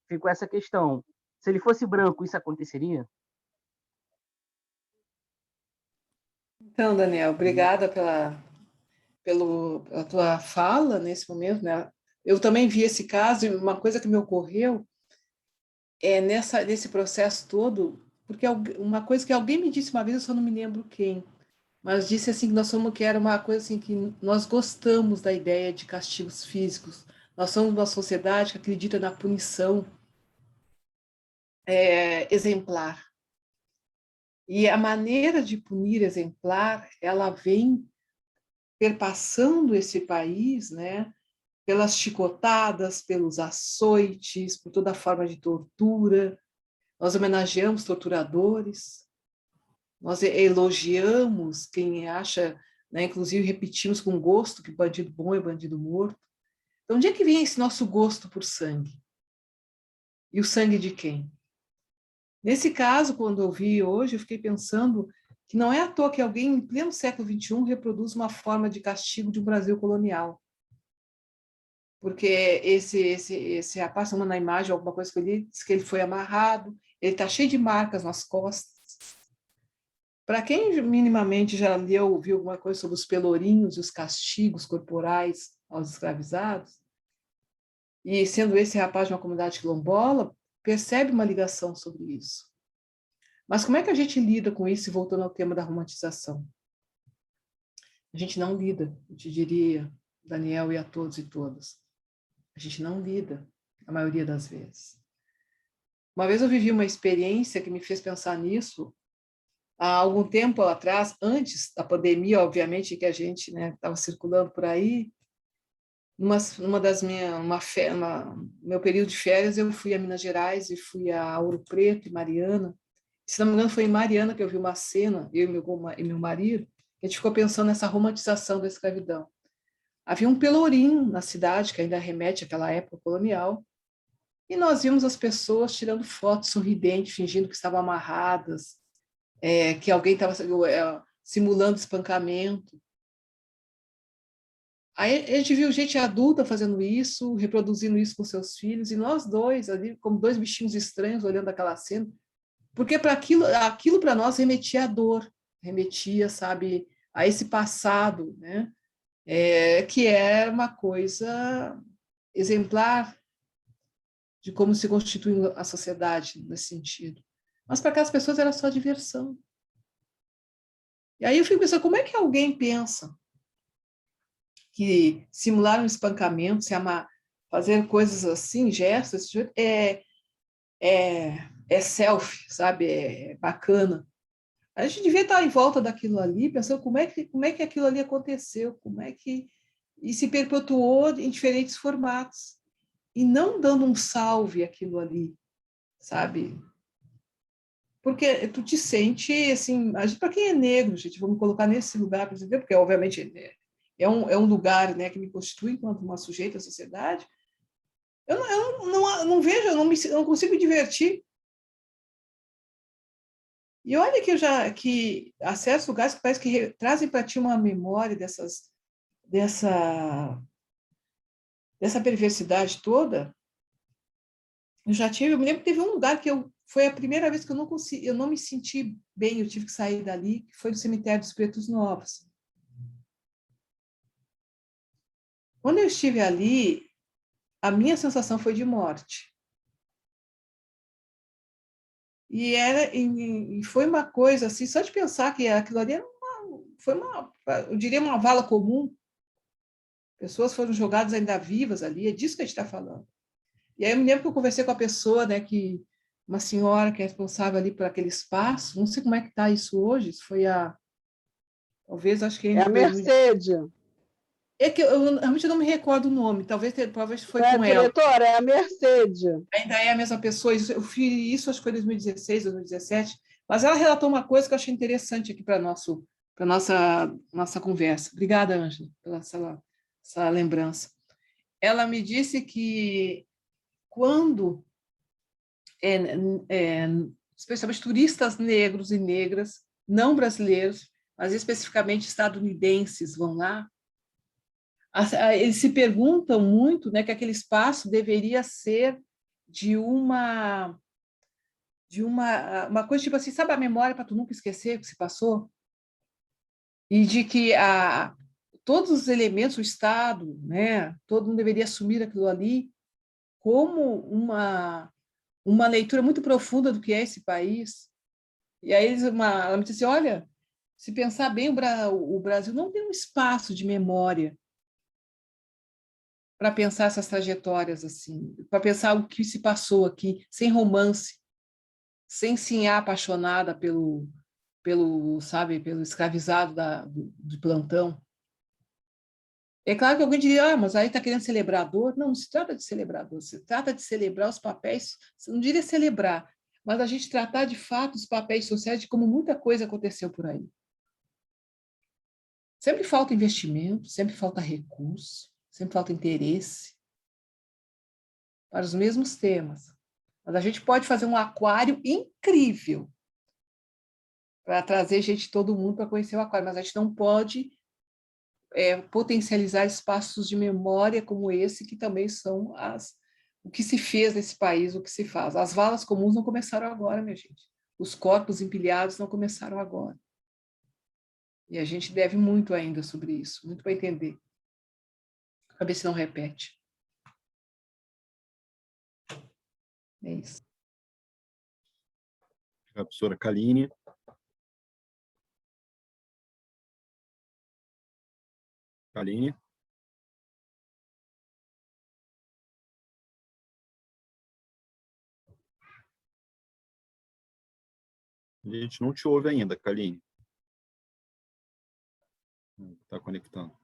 Ficou essa questão. Se ele fosse branco, isso aconteceria? Então, Daniel, obrigada pela tua fala nesse momento, né? Eu também vi esse caso e uma coisa que me ocorreu nesse processo todo, porque uma coisa que alguém me disse uma vez, eu só não me lembro quem, mas disse assim que era uma coisa assim que nós gostamos da ideia de castigos físicos. Nós somos uma sociedade que acredita na punição exemplar. E a maneira de punir exemplar, ela vem perpassando esse país, né, pelas chicotadas, pelos açoites, por toda forma de tortura. Nós homenageamos torturadores, nós elogiamos quem acha, né, inclusive repetimos com gosto que bandido bom é bandido morto. Então, onde é que vem esse nosso gosto por sangue? E o sangue de quem? Nesse caso, quando eu vi hoje, eu fiquei pensando que não é à toa que alguém, em pleno século XXI, reproduz uma forma de castigo de um Brasil colonial. Porque esse rapaz, na imagem, alguma coisa que eu li, diz que ele foi amarrado, ele está cheio de marcas nas costas. Para quem minimamente já leu ou viu alguma coisa sobre os pelourinhos e os castigos corporais aos escravizados, e sendo esse rapaz de uma comunidade quilombola, percebe uma ligação sobre isso. Mas como é que a gente lida com isso, voltando ao tema da romantização? A gente não lida, eu te diria, Daniel, e a todos e todas. A gente não lida, a maioria das vezes. Uma vez eu vivi uma experiência que me fez pensar nisso, há algum tempo atrás, antes da pandemia, obviamente, que a gente estava circulando por aí, meu período de férias, eu fui a Minas Gerais e fui a Ouro Preto e Mariana. Se não me engano, foi em Mariana que eu vi uma cena, eu e meu marido, que a gente ficou pensando nessa romantização da escravidão. Havia um pelourinho na cidade, que ainda remete àquela época colonial, e nós vimos as pessoas tirando fotos sorridentes, fingindo que estavam amarradas, que alguém estava simulando espancamento. Aí a gente viu gente adulta fazendo isso, reproduzindo isso com seus filhos, e nós dois, ali, como dois bichinhos estranhos, olhando aquela cena, porque para aquilo para nós remetia à dor, remetia, sabe, a esse passado, né? Que é uma coisa exemplar de como se constitui a sociedade nesse sentido. Mas para aquelas pessoas era só diversão. E aí eu fico pensando, como é que alguém pensa que simular um espancamento, se amar, fazer coisas assim, gestos, é selfie, sabe? É bacana. A gente devia estar em volta daquilo ali, pensando como é que aquilo ali aconteceu, como é que e se perpetuou em diferentes formatos, e não dando um salve àquilo ali, sabe? Porque tu te sente, assim, para quem é negro, gente, vamos colocar nesse lugar, para entender, porque obviamente é um lugar, né, que me constitui enquanto uma sujeita à sociedade, eu não vejo, eu não consigo me divertir. E olha que eu já que acesso lugares que parece que trazem para ti uma memória dessa perversidade toda. Eu me lembro que teve um lugar que foi a primeira vez que eu não me senti bem, eu tive que sair dali, que foi no cemitério dos Pretos Novos. Quando eu estive ali, a minha sensação foi de morte. E foi uma coisa assim, só de pensar que aquilo ali eu diria, uma vala comum. Pessoas foram jogadas ainda vivas ali, é disso que a gente está falando. E aí eu me lembro que eu conversei com a pessoa, né, uma senhora que é responsável ali por aquele espaço, não sei como é que está isso hoje, isso foi talvez, acho que É ainda a em 2000. Mercedes. É que eu realmente não me recordo o nome, talvez foi Não é com ela. diretora, é a Mercedes. Ainda é a mesma pessoa, eu fiz isso, acho que foi em 2016, 2017, mas ela relatou uma coisa que eu achei interessante aqui para nossa conversa. Obrigada, Ângela, pela essa lembrança. Ela me disse que quando, especialmente turistas negros e negras, não brasileiros, mas especificamente estadunidenses, vão lá, eles se perguntam muito, né, que aquele espaço deveria ser de uma coisa tipo assim, sabe, a memória para tu nunca esquecer o que se passou? E de que todos os elementos, o Estado, né, todo mundo deveria assumir aquilo ali como uma leitura muito profunda do que é esse país. E aí ela me disse assim, olha, se pensar bem, o Brasil não tem um espaço de memória para pensar essas trajetórias assim, para pensar o que se passou aqui, sem romance, sem se apaixonada sabe, pelo escravizado do plantão. É claro que alguém diria, mas aí está querendo celebrador. Não, não se trata de celebrador, se trata de celebrar os papéis, não diria celebrar, mas a gente tratar de fato os papéis sociais de como muita coisa aconteceu por aí. Sempre falta investimento, sempre falta recurso, sempre falta interesse para os mesmos temas. Mas a gente pode fazer um aquário incrível para trazer gente de todo mundo para conhecer o aquário, mas a gente não pode potencializar espaços de memória como esse, que também são o que se fez nesse país, o que se faz. As valas comuns não começaram agora, minha gente. Os corpos empilhados não começaram agora. E a gente deve muito ainda sobre isso, muito para entender. Para ver se não repete. É isso. A professora Kaline. Kaline. A gente não te ouve ainda, Kaline. Está conectando.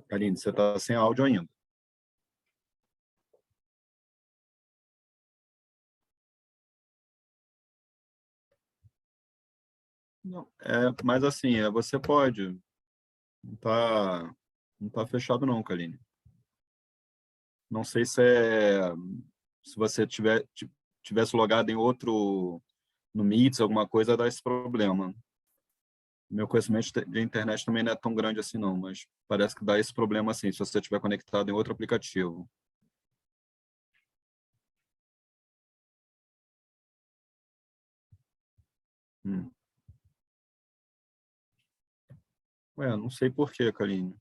Kaline, você está sem áudio ainda. Não, mas assim, você pode. Não tá fechado não, Kaline. Não sei se você tivesse logado em outro, no Meets, alguma coisa, dá esse problema. Meu conhecimento de internet também não é tão grande assim não, mas parece que dá esse problema assim, se você estiver conectado em outro aplicativo. Não sei por quê, Kaline.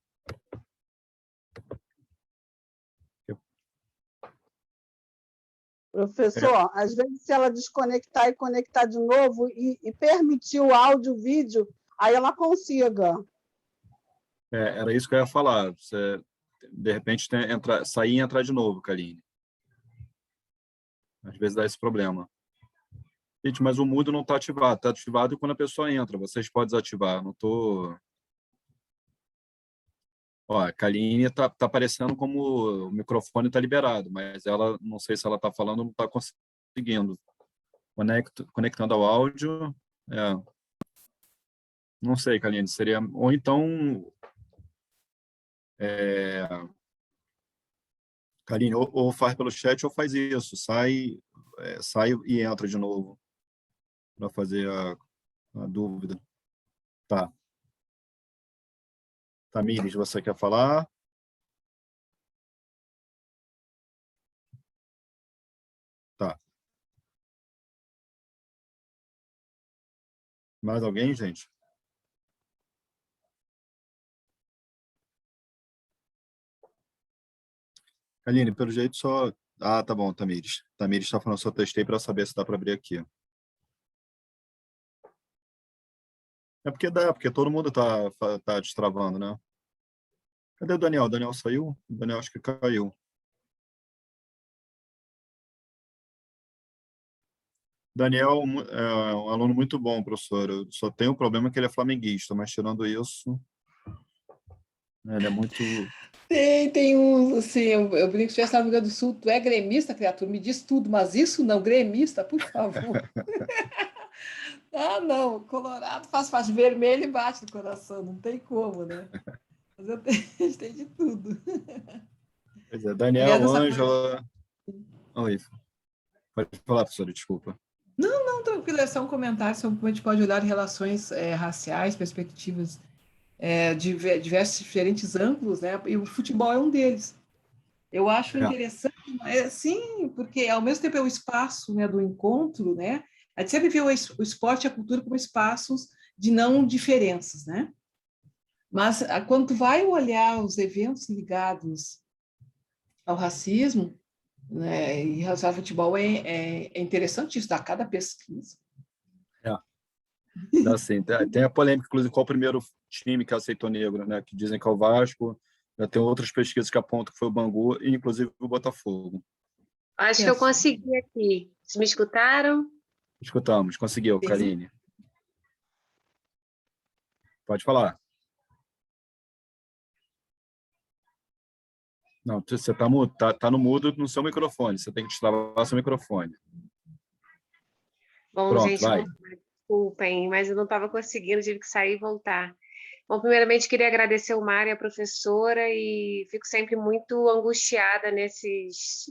Professor, às vezes, se ela desconectar e conectar de novo e permitir o áudio, o vídeo, aí ela consiga. Era isso que eu ia falar. Você, de repente, sair e entrar de novo, Kaline. Às vezes dá esse problema. Gente, mas o mudo não está ativado. Está ativado quando a pessoa entra. Vocês podem desativar. Não tô... Ó, a Kaline tá aparecendo como o microfone está liberado, mas ela, não sei se ela está falando ou não está conseguindo. Conectando ao áudio. Não sei, Kaline, seria... Ou então... Kaline, ou faz pelo chat ou faz isso. Sai e entra de novo para fazer a dúvida. Tá. Tamires, você quer falar? Tá. Mais alguém, gente? Aline, pelo jeito só... Ah, tá bom, Tamires. Tamires está falando, só testei para saber se dá para abrir aqui. É porque dá, porque todo mundo tá destravando, né? Cadê o Daniel? O Daniel saiu? O Daniel acho que caiu. Daniel é um aluno muito bom, professor. Eu só tenho o problema que ele é flamenguista, mas tirando isso, ele é muito... Tem uns, assim, eu brinco que se estivesse no Rio Grande do Sul, tu é gremista, criatura, me diz tudo, mas isso não, gremista, por favor. Ah, não, colorado faz vermelho e bate no coração, não tem como, né? Mas eu tenho, a gente tem de tudo. Pois é, Aliás, Daniel, essa coisa... Ângela... Oi, pode falar, professora, desculpa. Não, tranquilo, é só um comentário sobre como a gente pode olhar relações raciais, perspectivas diversos, diferentes ângulos, né? E o futebol é um deles. Eu acho É, interessante, sim, porque ao mesmo tempo é o espaço, né, do encontro, né? A gente sempre vê o esporte e a cultura como espaços de não diferenças, né? Mas quando tu vai olhar os eventos ligados ao racismo, né, em relação ao futebol, é interessante isso, dá cada pesquisa. é. Dá sim. Tem a polêmica, inclusive, qual o primeiro time que aceitou negro, né? Que dizem que é o Vasco. Já tem outras pesquisas que apontam que foi o Bangu, e inclusive o Botafogo. Acho que eu consegui aqui. Vocês me escutaram? Escutamos. Conseguiu, Kaline. Pode falar. Não, você tá no mudo no seu microfone. Você tem que destravar seu microfone. Bom, Pronto, gente, vai. desculpem, mas eu não estava conseguindo, tive que sair e voltar. Bom, primeiramente, queria agradecer o Mário e a professora, e fico sempre muito angustiada nesses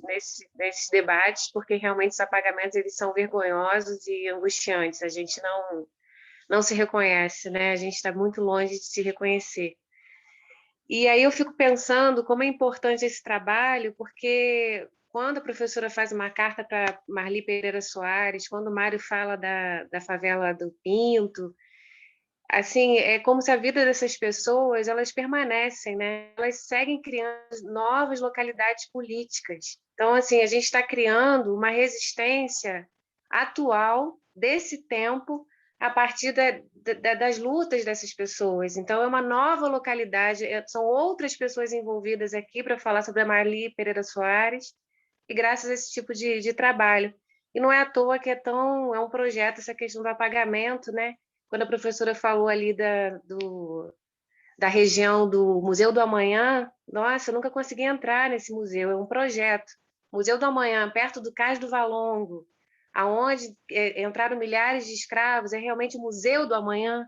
debates, porque realmente os apagamentos eles são vergonhosos e angustiantes. A gente não se reconhece, né? A gente está muito longe de se reconhecer. E aí eu fico pensando como é importante esse trabalho, porque quando a professora faz uma carta para Marli Pereira Soares, quando o Mário fala da favela do Pinto, assim, é como se a vida dessas pessoas, elas permanecem, né? Elas seguem criando novas localidades políticas. Então, assim, a gente está criando uma resistência atual desse tempo a partir das lutas dessas pessoas. Então, é uma nova localidade, são outras pessoas envolvidas aqui para falar sobre a Marli Pereira Soares, e graças a esse tipo de trabalho. E não é à toa que é um projeto, essa questão do apagamento, né? Quando a professora falou ali da região do Museu do Amanhã, nossa, eu nunca consegui entrar nesse museu, é um projeto. Museu do Amanhã, perto do Cais do Valongo, aonde entraram milhares de escravos, é realmente o Museu do Amanhã,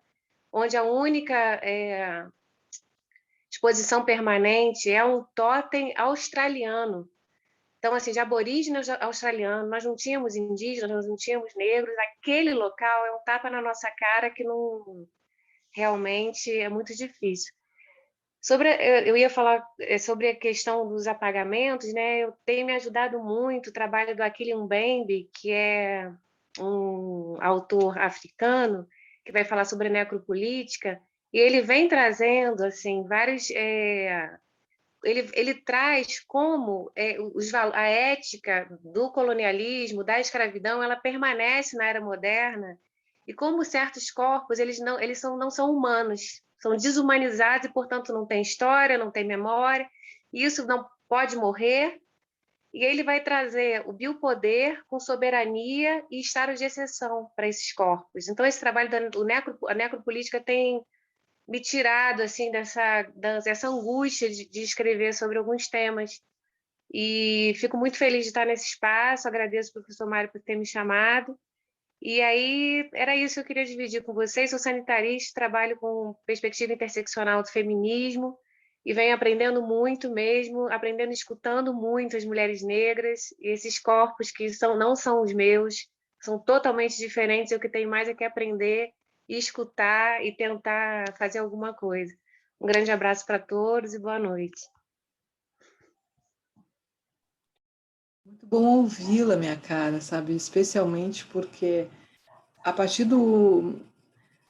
onde a única exposição permanente é um totem australiano. Então, assim, de aborígenes australianos, nós não tínhamos indígenas, nós não tínhamos negros, aquele local é um tapa na nossa cara que não realmente é muito difícil. Eu ia falar sobre a questão dos apagamentos, né? Eu tenho me ajudado muito o trabalho do Akili Mbembe, que é um autor africano que vai falar sobre a necropolítica, e ele vem trazendo assim vários ele traz como a ética do colonialismo, da escravidão, ela permanece na era moderna, e como certos corpos eles não são humanos, são desumanizados e, portanto, não têm história, não têm memória, e isso não pode morrer. E ele vai trazer o biopoder com soberania e estado de exceção para esses corpos. Então, esse trabalho a necropolítica tem me tirado assim dessa angústia de escrever sobre alguns temas. E fico muito feliz de estar nesse espaço, agradeço ao professor Mário por ter me chamado. E aí, era isso que eu queria dividir com vocês. Sou sanitarista, trabalho com perspectiva interseccional do feminismo e venho aprendendo muito mesmo, aprendendo e escutando muito as mulheres negras e esses corpos que não são os meus, são totalmente diferentes. Eu que tenho mais é que aprender e escutar e tentar fazer alguma coisa. Um grande abraço para todos e boa noite. Muito bom ouvi-la, minha cara, sabe? Especialmente porque, a partir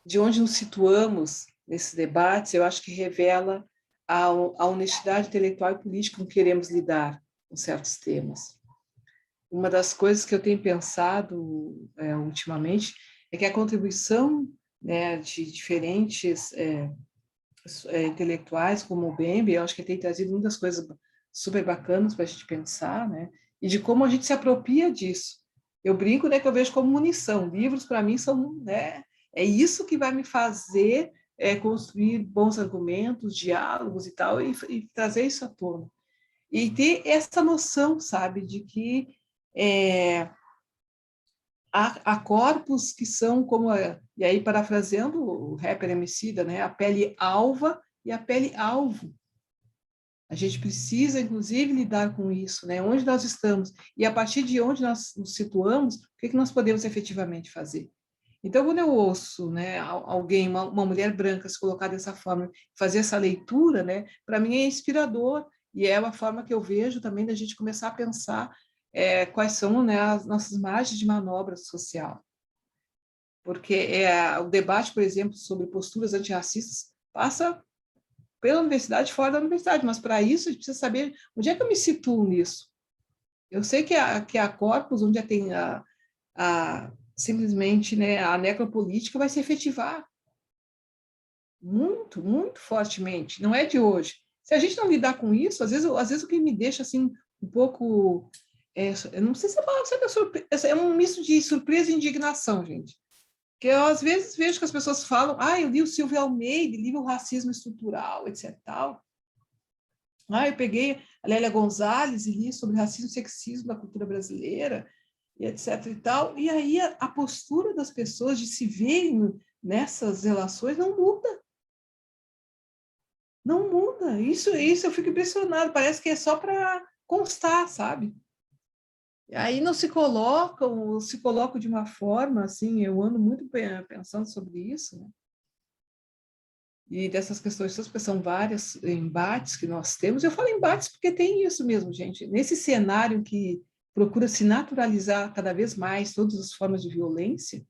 de onde nos situamos nesses debates, eu acho que revela a honestidade intelectual e política com que queremos lidar com certos temas. Uma das coisas que eu tenho pensado ultimamente é que a contribuição, né, de diferentes intelectuais, como o Bembe, eu acho que tem trazido muitas coisas super bacanas para a gente pensar, né, e de como a gente se apropria disso. Eu brinco, né, que eu vejo como munição. Livros, para mim, são, né, é isso que vai me fazer construir bons argumentos, diálogos e tal, e trazer isso à tona. E ter essa noção, sabe, de que há corpos que são como, e aí parafraseando o rapper Emicida, né, a pele alva e a pele alvo. A gente precisa, inclusive, lidar com isso, né, onde nós estamos, e a partir de onde nós nos situamos, o que nós podemos efetivamente fazer. Então, quando eu ouço, né, alguém, uma mulher branca se colocar dessa forma, fazer essa leitura, né, para mim é inspirador, e é uma forma que eu vejo também da gente começar a pensar quais são, né, as nossas margens de manobra social. Porque o debate, por exemplo, sobre posturas antirracistas passa pela universidade, fora da universidade, mas para isso a gente precisa saber onde é que eu me situo nisso. Eu sei que há corpos onde tem simplesmente, né, a necropolítica vai se efetivar muito, muito fortemente, não é de hoje. Se a gente não lidar com isso, às vezes o que me deixa assim um pouco, eu não sei se é um misto de surpresa e indignação, gente. Porque eu às vezes vejo que as pessoas falam, eu li o Silvio Almeida, li o Racismo Estrutural, etc. Tal. Eu peguei a Lélia Gonzalez e li sobre racismo e sexismo da cultura brasileira, e etc. e tal. E aí a postura das pessoas de se verem nessas relações não muda. Não muda. Isso eu fico impressionado. Parece que é só para constar, sabe? E aí não se colocam de uma forma, assim, eu ando muito pensando sobre isso, né? E dessas questões, porque são vários embates que nós temos. Eu falo embates porque tem isso mesmo, gente. Nesse cenário que procura se naturalizar cada vez mais todas as formas de violência,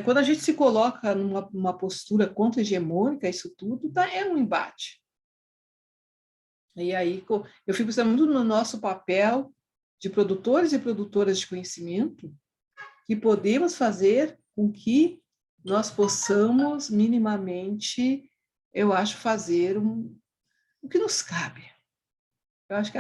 quando a gente se coloca numa postura contra-hegemônica, isso tudo é um embate. E aí eu fico pensando muito no nosso papel de produtores e produtoras de conhecimento, que podemos fazer com que nós possamos minimamente, eu acho, fazer o que nos cabe. Eu acho que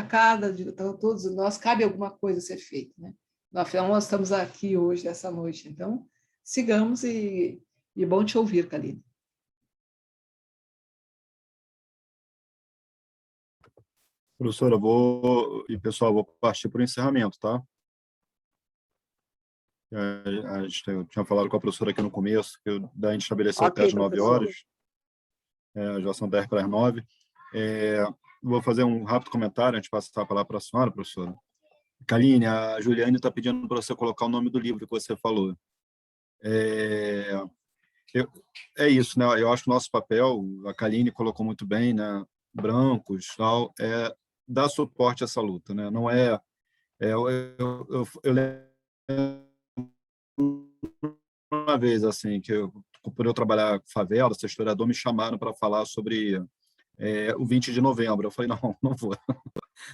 todos nós cabe alguma coisa a ser feita, né? Afinal, nós estamos aqui hoje, essa noite, então sigamos e bom te ouvir, Kalina. Professora, pessoal, vou partir para o encerramento, tá? Eu tinha falado com a professora aqui no começo, que a gente estabeleceu até às 9 horas, já são 10 para as 9. Vou fazer um rápido comentário antes de passar a palavra para a senhora, professora. Kaline, a Juliane está pedindo para você colocar o nome do livro que você falou. É isso, né? Eu acho que o nosso papel, a Kaline colocou muito bem, né? Brancos, tal, dar suporte a essa luta, né? Não eu lembro uma vez assim que por eu trabalhar com favela, ser historiador, me chamaram para falar sobre o 20 de novembro. Eu falei, não, não vou.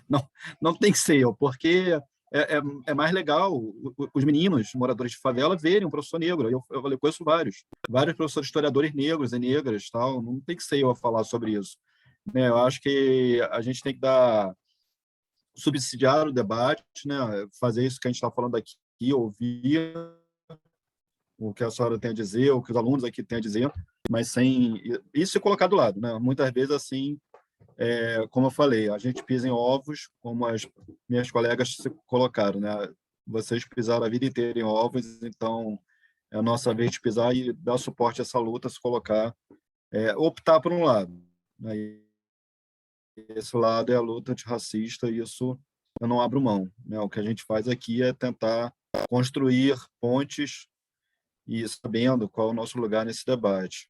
Não, não tem que ser eu, porque é mais legal os meninos, moradores de favela, verem um professor negro. Eu conheço vários professores historiadores negros e negras, tal. Não tem que ser eu a falar sobre isso. Né? Eu acho que a gente tem que dar subsidiar o debate, né? Fazer isso que a gente está falando aqui, ouvir o que a senhora tem a dizer, o que os alunos aqui têm a dizer, mas sem isso se colocar do lado, né? Muitas vezes assim, como eu falei, a gente pisa em ovos, como as minhas colegas se colocaram, né? Vocês pisaram a vida inteira em ovos, então é a nossa vez de pisar e dar suporte a essa luta, se colocar, optar por um lado, né? E esse lado é a luta antirracista, e isso eu não abro mão, né? O que a gente faz aqui é tentar construir pontes e sabendo qual é o nosso lugar nesse debate.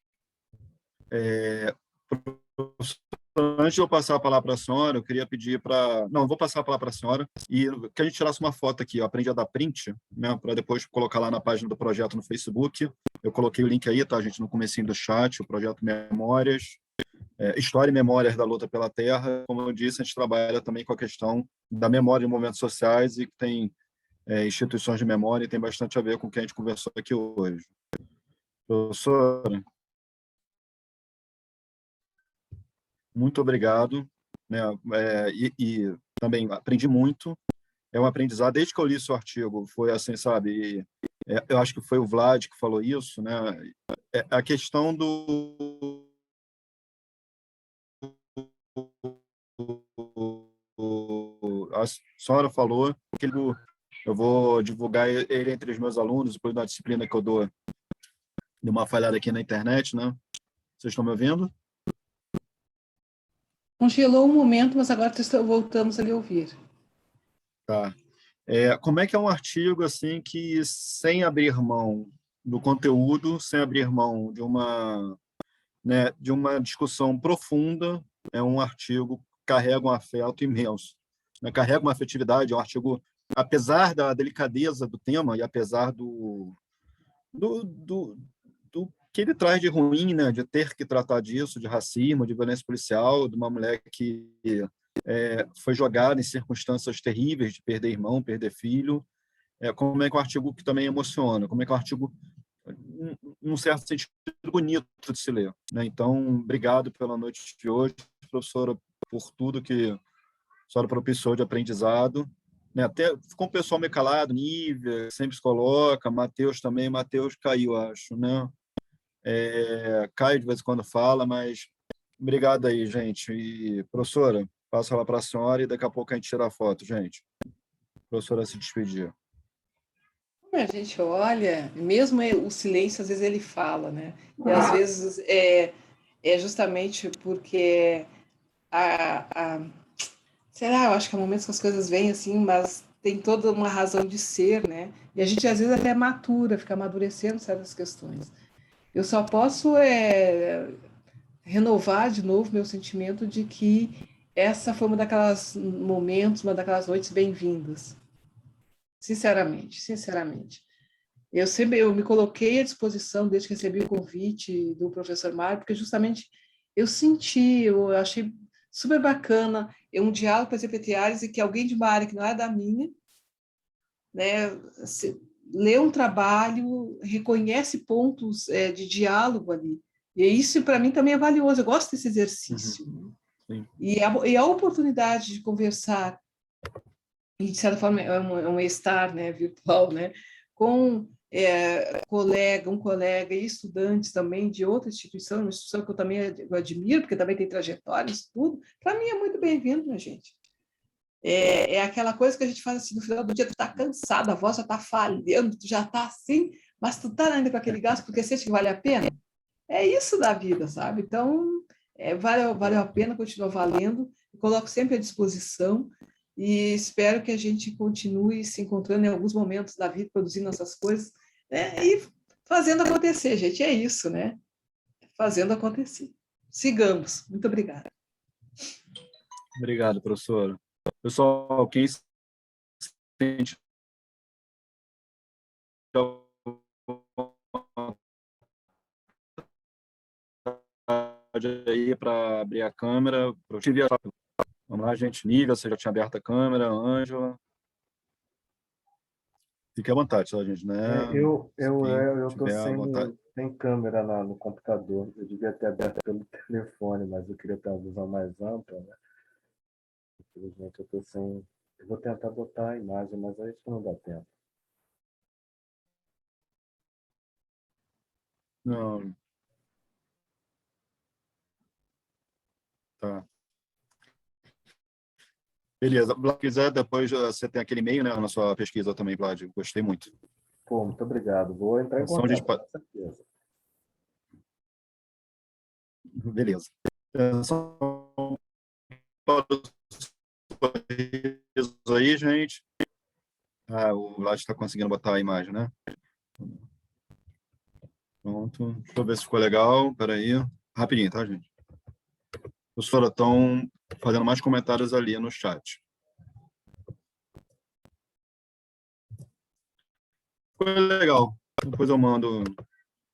Antes de eu passar a palavra para a senhora, eu queria pedir para... Não, eu vou passar a palavra para a senhora e que a gente tirasse uma foto aqui. Eu aprendi a dar print, né, para depois colocar lá na página do projeto no Facebook. Eu coloquei o link aí, tá, gente, no comecinho do chat, o projeto Memórias, História e Memórias da Luta pela Terra. Como eu disse, a gente trabalha também com a questão da memória em movimentos sociais e que tem instituições de memória e tem bastante a ver com o que a gente conversou aqui hoje. Professora, muito obrigado, né? E também aprendi muito. É um aprendizado desde que eu li seu artigo. Foi assim, sabe? Eu acho que foi o Vlad que falou isso, né? A questão do a senhora falou que eu vou divulgar ele entre os meus alunos, depois da disciplina que eu dou. Deu uma falhada aqui na internet, né? Vocês estão me ouvindo? Congelou um momento, mas agora voltamos a lhe ouvir. Tá. Como é que é um artigo assim que, sem abrir mão do conteúdo, sem abrir mão de uma discussão profunda, é um artigo que carrega um afeto imenso, né? Carrega uma afetividade, é um artigo, apesar da delicadeza do tema e apesar do, do, do que ele traz de ruim, né? De ter que tratar disso, de racismo, de violência policial, de uma mulher que foi jogada em circunstâncias terríveis de perder irmão, perder filho. Como é que é um artigo que também emociona, como é que é um artigo, num certo sentido, bonito de se ler, né? Então, obrigado pela noite de hoje, professora, por tudo que a senhora propiciou de aprendizado, né? Até ficou um pessoal meio calado, Nívia sempre se coloca, Matheus também, Matheus caiu, acho, né? Cai de vez em quando fala, mas obrigado aí, gente. E, professora, passo lá para a senhora e daqui a pouco a gente tira a foto, gente. Professora, se despedir. A gente olha, mesmo o silêncio, às vezes ele fala, né? E às vezes é justamente porque será? Eu acho que há momentos que as coisas vêm assim, mas tem toda uma razão de ser, né? E a gente às vezes até matura, fica amadurecendo certas questões. Eu só posso renovar de novo meu sentimento de que essa foi uma daquelas momentos, uma daquelas noites bem-vindas. Sinceramente, sinceramente. Eu me coloquei à disposição desde que recebi o convite do professor Mário, porque justamente eu achei super bacana um diálogo com as secretárias e que alguém de uma área que não é da minha, né, lê um trabalho, reconhece pontos de diálogo ali. E isso, para mim, também é valioso. Eu gosto desse exercício. Sim. E a oportunidade de conversar, e de certa forma é um estar, né, virtual, né, com um colega e estudantes também de outra instituição, uma instituição que eu também admiro, porque também tem trajetórias, tudo, para mim é muito bem-vindo, minha gente. É aquela coisa que a gente faz assim, no final do dia, tu tá cansado, a voz já tá falhando, tu já tá assim, mas tu tá ainda com aquele gasto porque sente que vale a pena. É isso da vida, sabe? Então, vale a pena, continua valendo, eu coloco sempre à disposição e espero que a gente continue se encontrando em alguns momentos da vida, produzindo essas coisas, né? E fazendo acontecer, gente, é isso, né? Fazendo acontecer. Sigamos. Muito obrigada. Obrigado, professora. Pessoal, quem sente pode ir para abrir a câmera. Vamos lá, gente. Nívia, você já tinha aberto a câmera. Ângela. Fique à vontade, tá, gente? Né? Eu Quem estou tiver à vontade. sem câmera no computador. Eu devia ter aberto pelo telefone, mas eu queria ter uma visão mais ampla, né? Infelizmente, eu estou sem. Eu vou tentar botar a imagem, mas acho que não dá tempo. Não. Tá. Beleza. Vlad, se quiser, depois você tem aquele e-mail, né, na sua pesquisa também, Vlad. Gostei muito. Pô, muito obrigado. Vou entrar em Então, a gente contato, com certeza. Beleza. Só para os sorrisos aí, gente. O Vlad está conseguindo botar a imagem, né? Pronto. Deixa eu ver se ficou legal. Espera aí. Rapidinho, tá, gente? Os senhores estão fazendo mais comentários ali no chat. Ficou legal. Depois eu mando.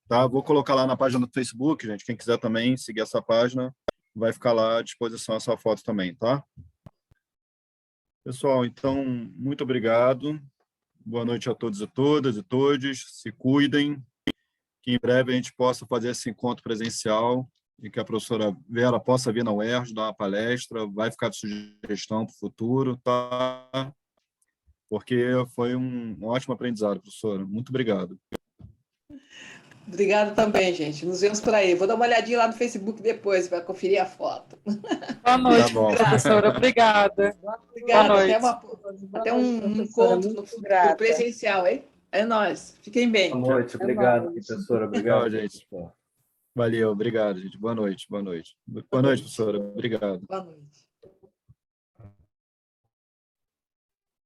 Tá? Vou colocar lá na página do Facebook, gente. Quem quiser também seguir essa página, vai ficar lá à disposição essa foto também, tá? Pessoal, então, muito obrigado. Boa noite a todos e todas e todos. Se cuidem. Que em breve a gente possa fazer esse encontro presencial e que a professora Vera possa vir na UERJ, dar uma palestra. Vai ficar de sugestão para o futuro, tá? Porque foi um ótimo aprendizado, professora. Muito obrigado. Obrigada também, gente. Nos vemos por aí. Vou dar uma olhadinha lá no Facebook depois para conferir a foto. Boa noite, Tá bom. professora. Obrigada. Obrigada. Boa noite. Até um encontro no futuro presencial, hein? É nóis. Fiquem bem. Boa noite. Obrigado, professora. Obrigado, Tchau, gente. professor. Valeu, obrigado, gente. Boa noite, boa noite. Boa noite, professora. Obrigado. Boa noite.